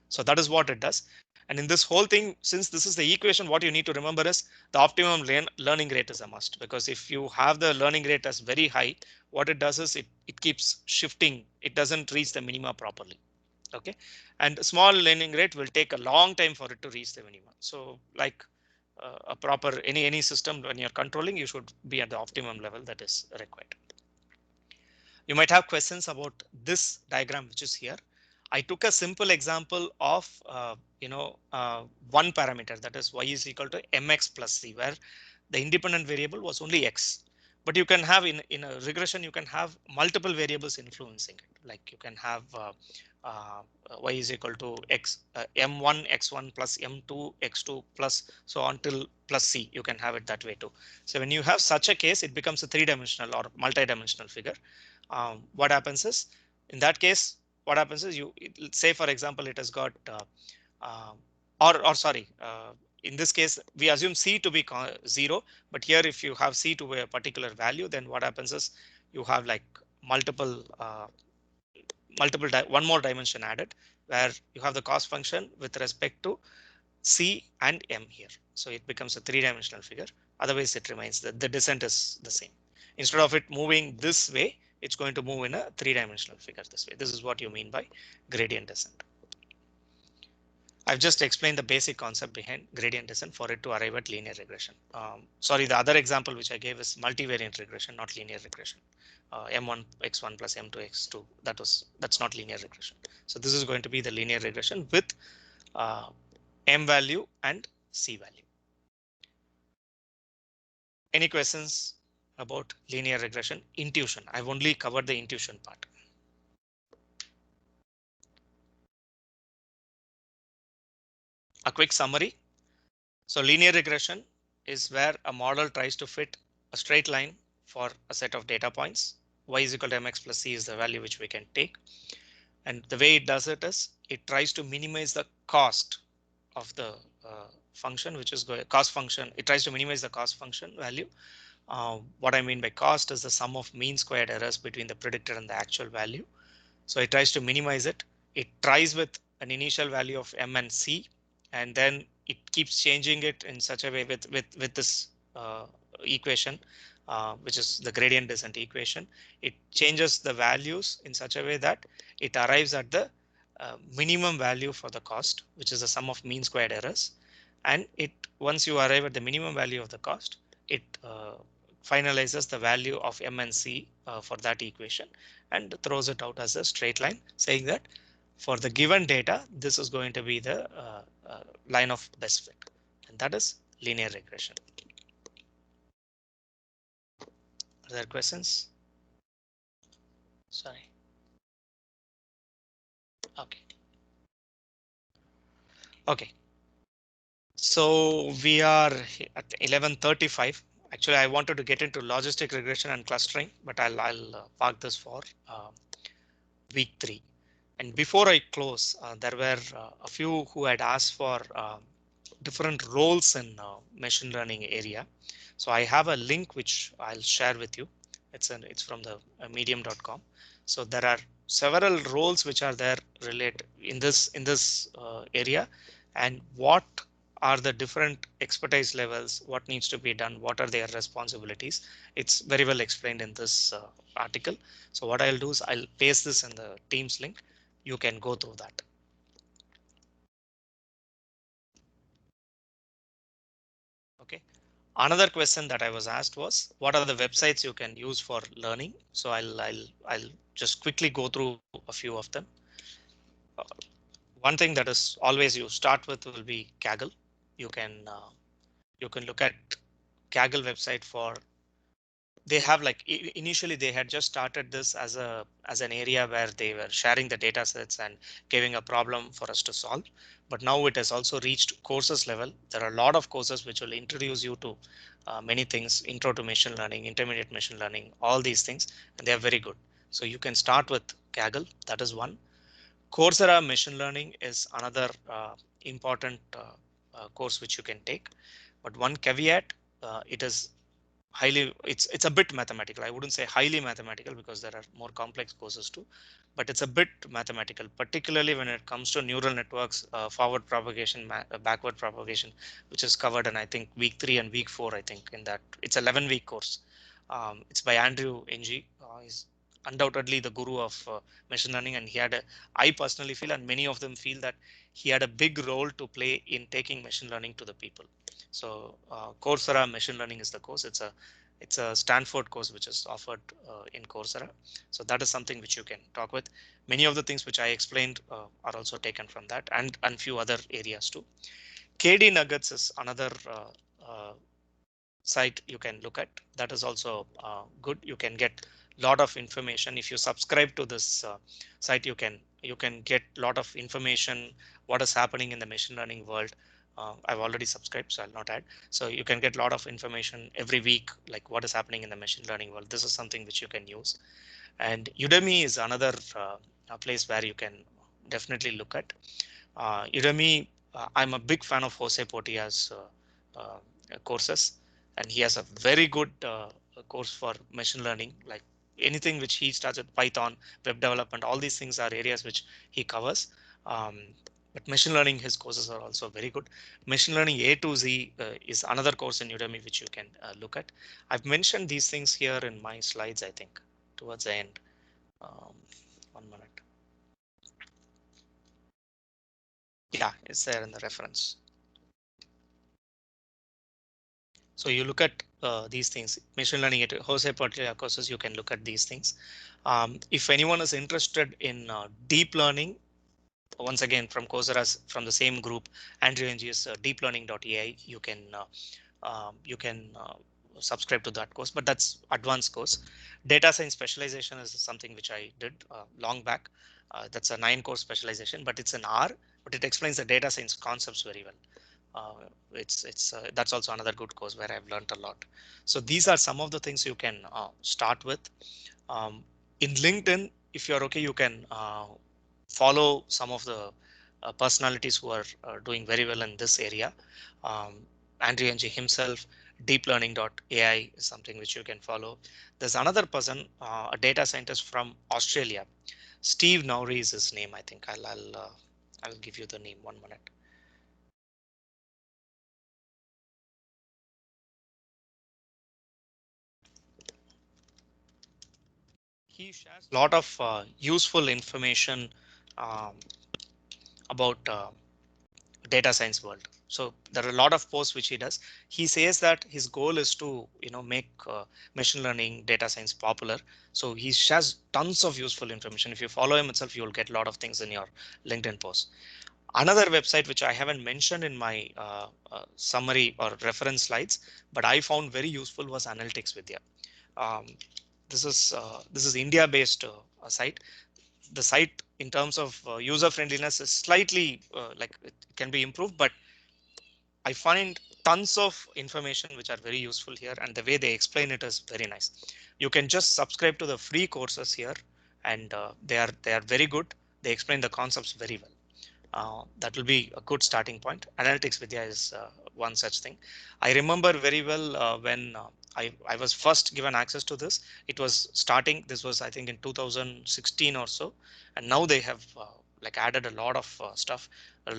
So that is what it does. And in this whole thing, since this is the equation, what you need to remember is the optimum learning rate is a must, because if you have the learning rate as very high, what it does is it keeps shifting. It doesn't reach the minima properly. OK, and small learning rate will take a long time for it to reach the minima. So like a proper any system when you're controlling, you should be at the optimum level that is required. You might have questions about this diagram, which is here. I took a simple example of one parameter, that is y is equal to mx plus c, where the independent variable was only x. But you can have in a regression, you can have multiple variables influencing it. Like you can have y is equal to x m1 x1 plus m2 x2 plus so on till plus c. You can have it that way too. So when you have such a case, it becomes a three-dimensional or multi-dimensional figure. What happens is, in that case, what happens is say, for example, it has got in this case, we assume c to be 0. But here, if you have c to a particular value, then what happens is you have like multiple one more dimension added, where you have the cost function with respect to c and m here. So it becomes a three-dimensional figure. Otherwise, it remains the descent is the same. Instead of it moving this way, it's going to move in a three-dimensional figure this way. This is what you mean by gradient descent. I've just explained the basic concept behind gradient descent for it to arrive at linear regression. Sorry, the other example which I gave is multivariate regression, not linear regression. M1 x1 plus M2 x2. That's not linear regression. So this is going to be the linear regression with M value and C value. Any questions about linear regression? Intuition. I've only covered the intuition part. A quick summary. So linear regression is where a model tries to fit a straight line for a set of data points. Y is equal to mx plus c is the value which we can take. And the way it does it is it tries to minimize the cost of the function, which is cost function. It tries to minimize the cost function value. What I mean by cost is the sum of mean squared errors between the predicted and the actual value. So it tries to minimize it. It tries with an initial value of m and c, and then it keeps changing it in such a way with this equation, which is the gradient descent equation. It changes the values in such a way that it arrives at the minimum value for the cost, which is the sum of mean squared errors. And once you arrive at the minimum value of the cost, it finalizes the value of m and c for that equation and throws it out as a straight line, saying that for the given data, this is going to be the line of best fit, and that is linear regression. Are there questions? Sorry. Okay. Okay. So we are at 11:35. Actually, I wanted to get into logistic regression and clustering, but I'll park this for week 3. And before I close, there were a few who had asked for different roles in machine learning area. So I have a link which I'll share with you. It's from the medium.com. So there are several roles which are there related in this area, and what are the different expertise levels, what needs to be done, what are their responsibilities. It's very well explained in this article. So what I'll do is I'll paste this in the Teams link. You can go through that. Okay. Another question that I was asked was, what are the websites you can use for learning? So I'll just quickly go through a few of them. One thing that is always you start with will be Kaggle. You can look at Kaggle website for they have like initially they had just started this as an area where they were sharing the data sets and giving a problem for us to solve. But now it has also reached courses level. There are a lot of courses which will introduce you to many things: intro to machine learning, intermediate machine learning, all these things, and they are very good. So you can start with Kaggle. That is one. Coursera machine learning is another important course which you can take. But one caveat, it is highly, it's a bit mathematical. I wouldn't say highly mathematical because there are more complex courses too, but it's a bit mathematical, particularly when it comes to neural networks, forward propagation, backward propagation, which is covered in I think week 3 and week 4. I think in that it's 11-week course. It's by Andrew Ng. He's undoubtedly the guru of machine learning, and I personally feel, and many of them feel, that he had a big role to play in taking machine learning to the people. So Coursera machine learning is the course. It's a Stanford course which is offered in Coursera. So that is something which you can talk with. Many of the things which I explained are also taken from that, and few other areas too. KD Nuggets is another site you can look at. That is also good. You can get a lot of information. If you subscribe to this site, you can get a lot of information what is happening in the machine learning world. I've already subscribed, so I'll not add. So you can get a lot of information every week, like what is happening in the machine learning world. This is something which you can use. And Udemy is another place where you can definitely look at. Udemy, I'm a big fan of Jose Portia's courses, and he has a very good course for machine learning. Like anything which he starts with Python, web development, all these things are areas which he covers. Um, but machine learning, his courses are also very good. Machine learning A to Z is another course in Udemy which you can look at. I've mentioned these things here in my slides, I think, towards the end. 1 minute. Yeah, it's there in the reference. So you look at these things, machine learning at Jose Portilla courses, you can look at these things. If anyone is interested in deep learning, once again from Coursera, from the same group, Andrew Ng's deeplearning.ai, you can subscribe to that course, but that's advanced course. Data science specialization is something which I did long back. That's a 9-course specialization, but it's an R, but it explains the data science concepts very well. It's that's also another good course where I've learned a lot. So these are some of the things you can start with. In LinkedIn, if you're okay, you can follow some of the personalities who are doing very well in this area. Andrew Ng himself, deeplearning.ai is something which you can follow. There's another person, a data scientist from Australia. Steve Nowry is his name. I think I'll give you the name. 1 minute. He shares a lot of useful information um, about data science world. So there are a lot of posts which he does. He says that his goal is to make machine learning, data science popular. So he shares tons of useful information. If you follow him itself, you will get a lot of things in your LinkedIn post. Another website which I haven't mentioned in my summary or reference slides, but I found very useful, was Analytics Vidya. Um, this is India-based site. The site in terms of user friendliness is slightly like it can be improved, but I find tons of information which are very useful here, and the way they explain it is very nice. You can just subscribe to the free courses here, and they are very good. They explain the concepts very well. That will be a good starting point. Analytics Vidya is one such thing. I remember very well when I was first given access to this. It was starting. This was I think in 2016 or so, and now they have like added a lot of stuff.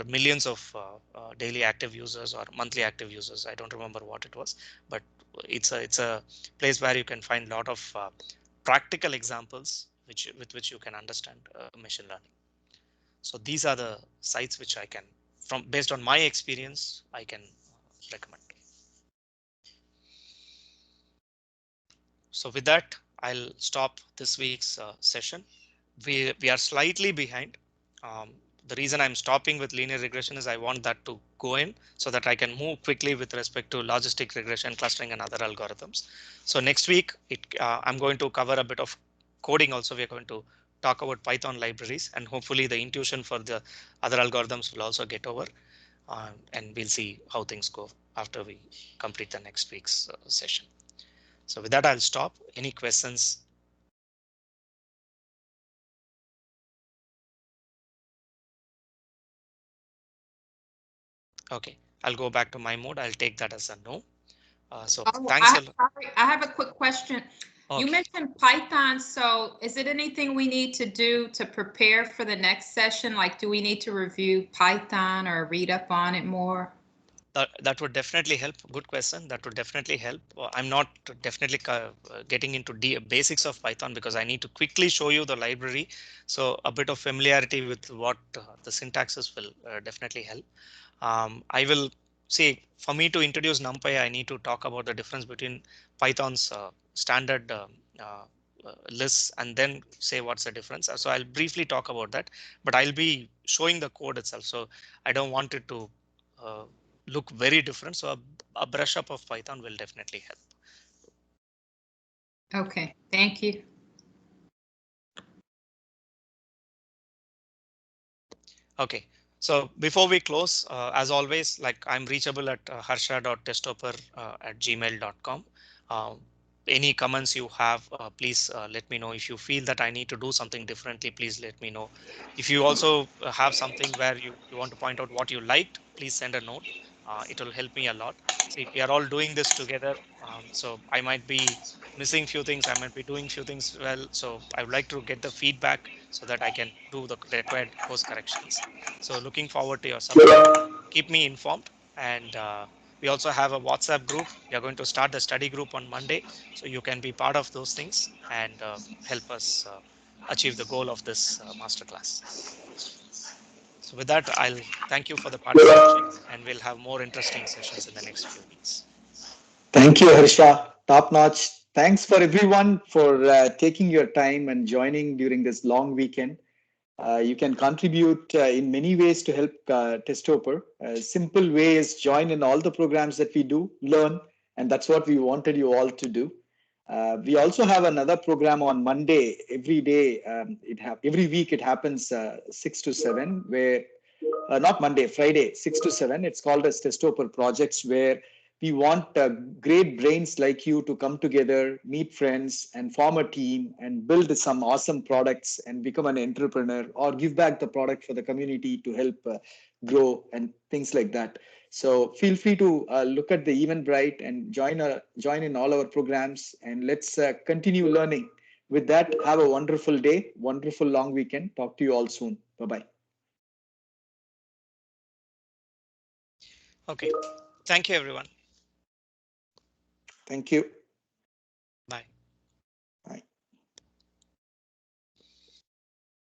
Millions of daily active users or monthly active users. I don't remember what it was, but it's a place where you can find a lot of practical examples with which you can understand machine learning. So these are the sites which I can, from based on my experience, I can recommend. So with that, I'll stop this week's session. We are slightly behind. the reason I'm stopping with linear regression is I want that to go in so that I can move quickly with respect to logistic regression, clustering, and other algorithms. So next week, I'm going to cover a bit of coding. Also, we're going to talk about Python libraries, and hopefully the intuition for the other algorithms will also get over. And we'll see how things go after we complete the next week's session. So with that, I'll stop. Any questions? Okay, I'll go back to my mode. I'll take that as a no. So thanks a lot. I have a quick question. You Okay. mentioned Python, so is it anything we need to do to prepare for the next session? Like, do we need to review Python or read up on it more? That would definitely help. Good question. That would definitely help. I'm not definitely getting into basics of Python because I need to quickly show you the library. So a bit of familiarity with what the syntaxes will definitely help. I will say for me to introduce NumPy, I need to talk about the difference between Python's standard lists and then say what's the difference. So I'll briefly talk about that, but I'll be showing the code itself. So I don't want it to look very different. So a brush up of Python will definitely help. Okay, thank you. Okay, so before we close, as always, like I'm reachable at harsha.testoper@gmail.com. Any comments you have, please let me know. If you feel that I need to do something differently, please let me know. If you also have something where you want to point out what you liked, please send a note. It will help me a lot. See, we are all doing this together. So I might be missing few things. I might be doing few things well. So I would like to get the feedback so that I can do the required course corrections. So looking forward to your support. Keep me informed. And we also have a WhatsApp group. We are going to start the study group on Monday. So you can be part of those things and help us achieve the goal of this masterclass. So with that, I'll thank you for the participation and we'll have more interesting sessions in the next few weeks. Thank you, Harsha. Top notch. Thanks for everyone for taking your time and joining during this long weekend. You can contribute in many ways to help Testoper. A simple way is join in all the programs that we do, learn, and that's what we wanted you all to do. We also have another program on Monday. Every day, every week it happens 6 to 7, where not Monday, Friday, 6 to 7. It's called as Testoper Projects, where we want great brains like you to come together, meet friends, and form a team and build some awesome products and become an entrepreneur or give back the product for the community to help grow and things like that. So feel free to look at the Eventbrite and join in all our programs, and let's continue learning. With that, have a wonderful day, wonderful long weekend. Talk to you all soon. Bye-bye. Okay, thank you, everyone. Thank you.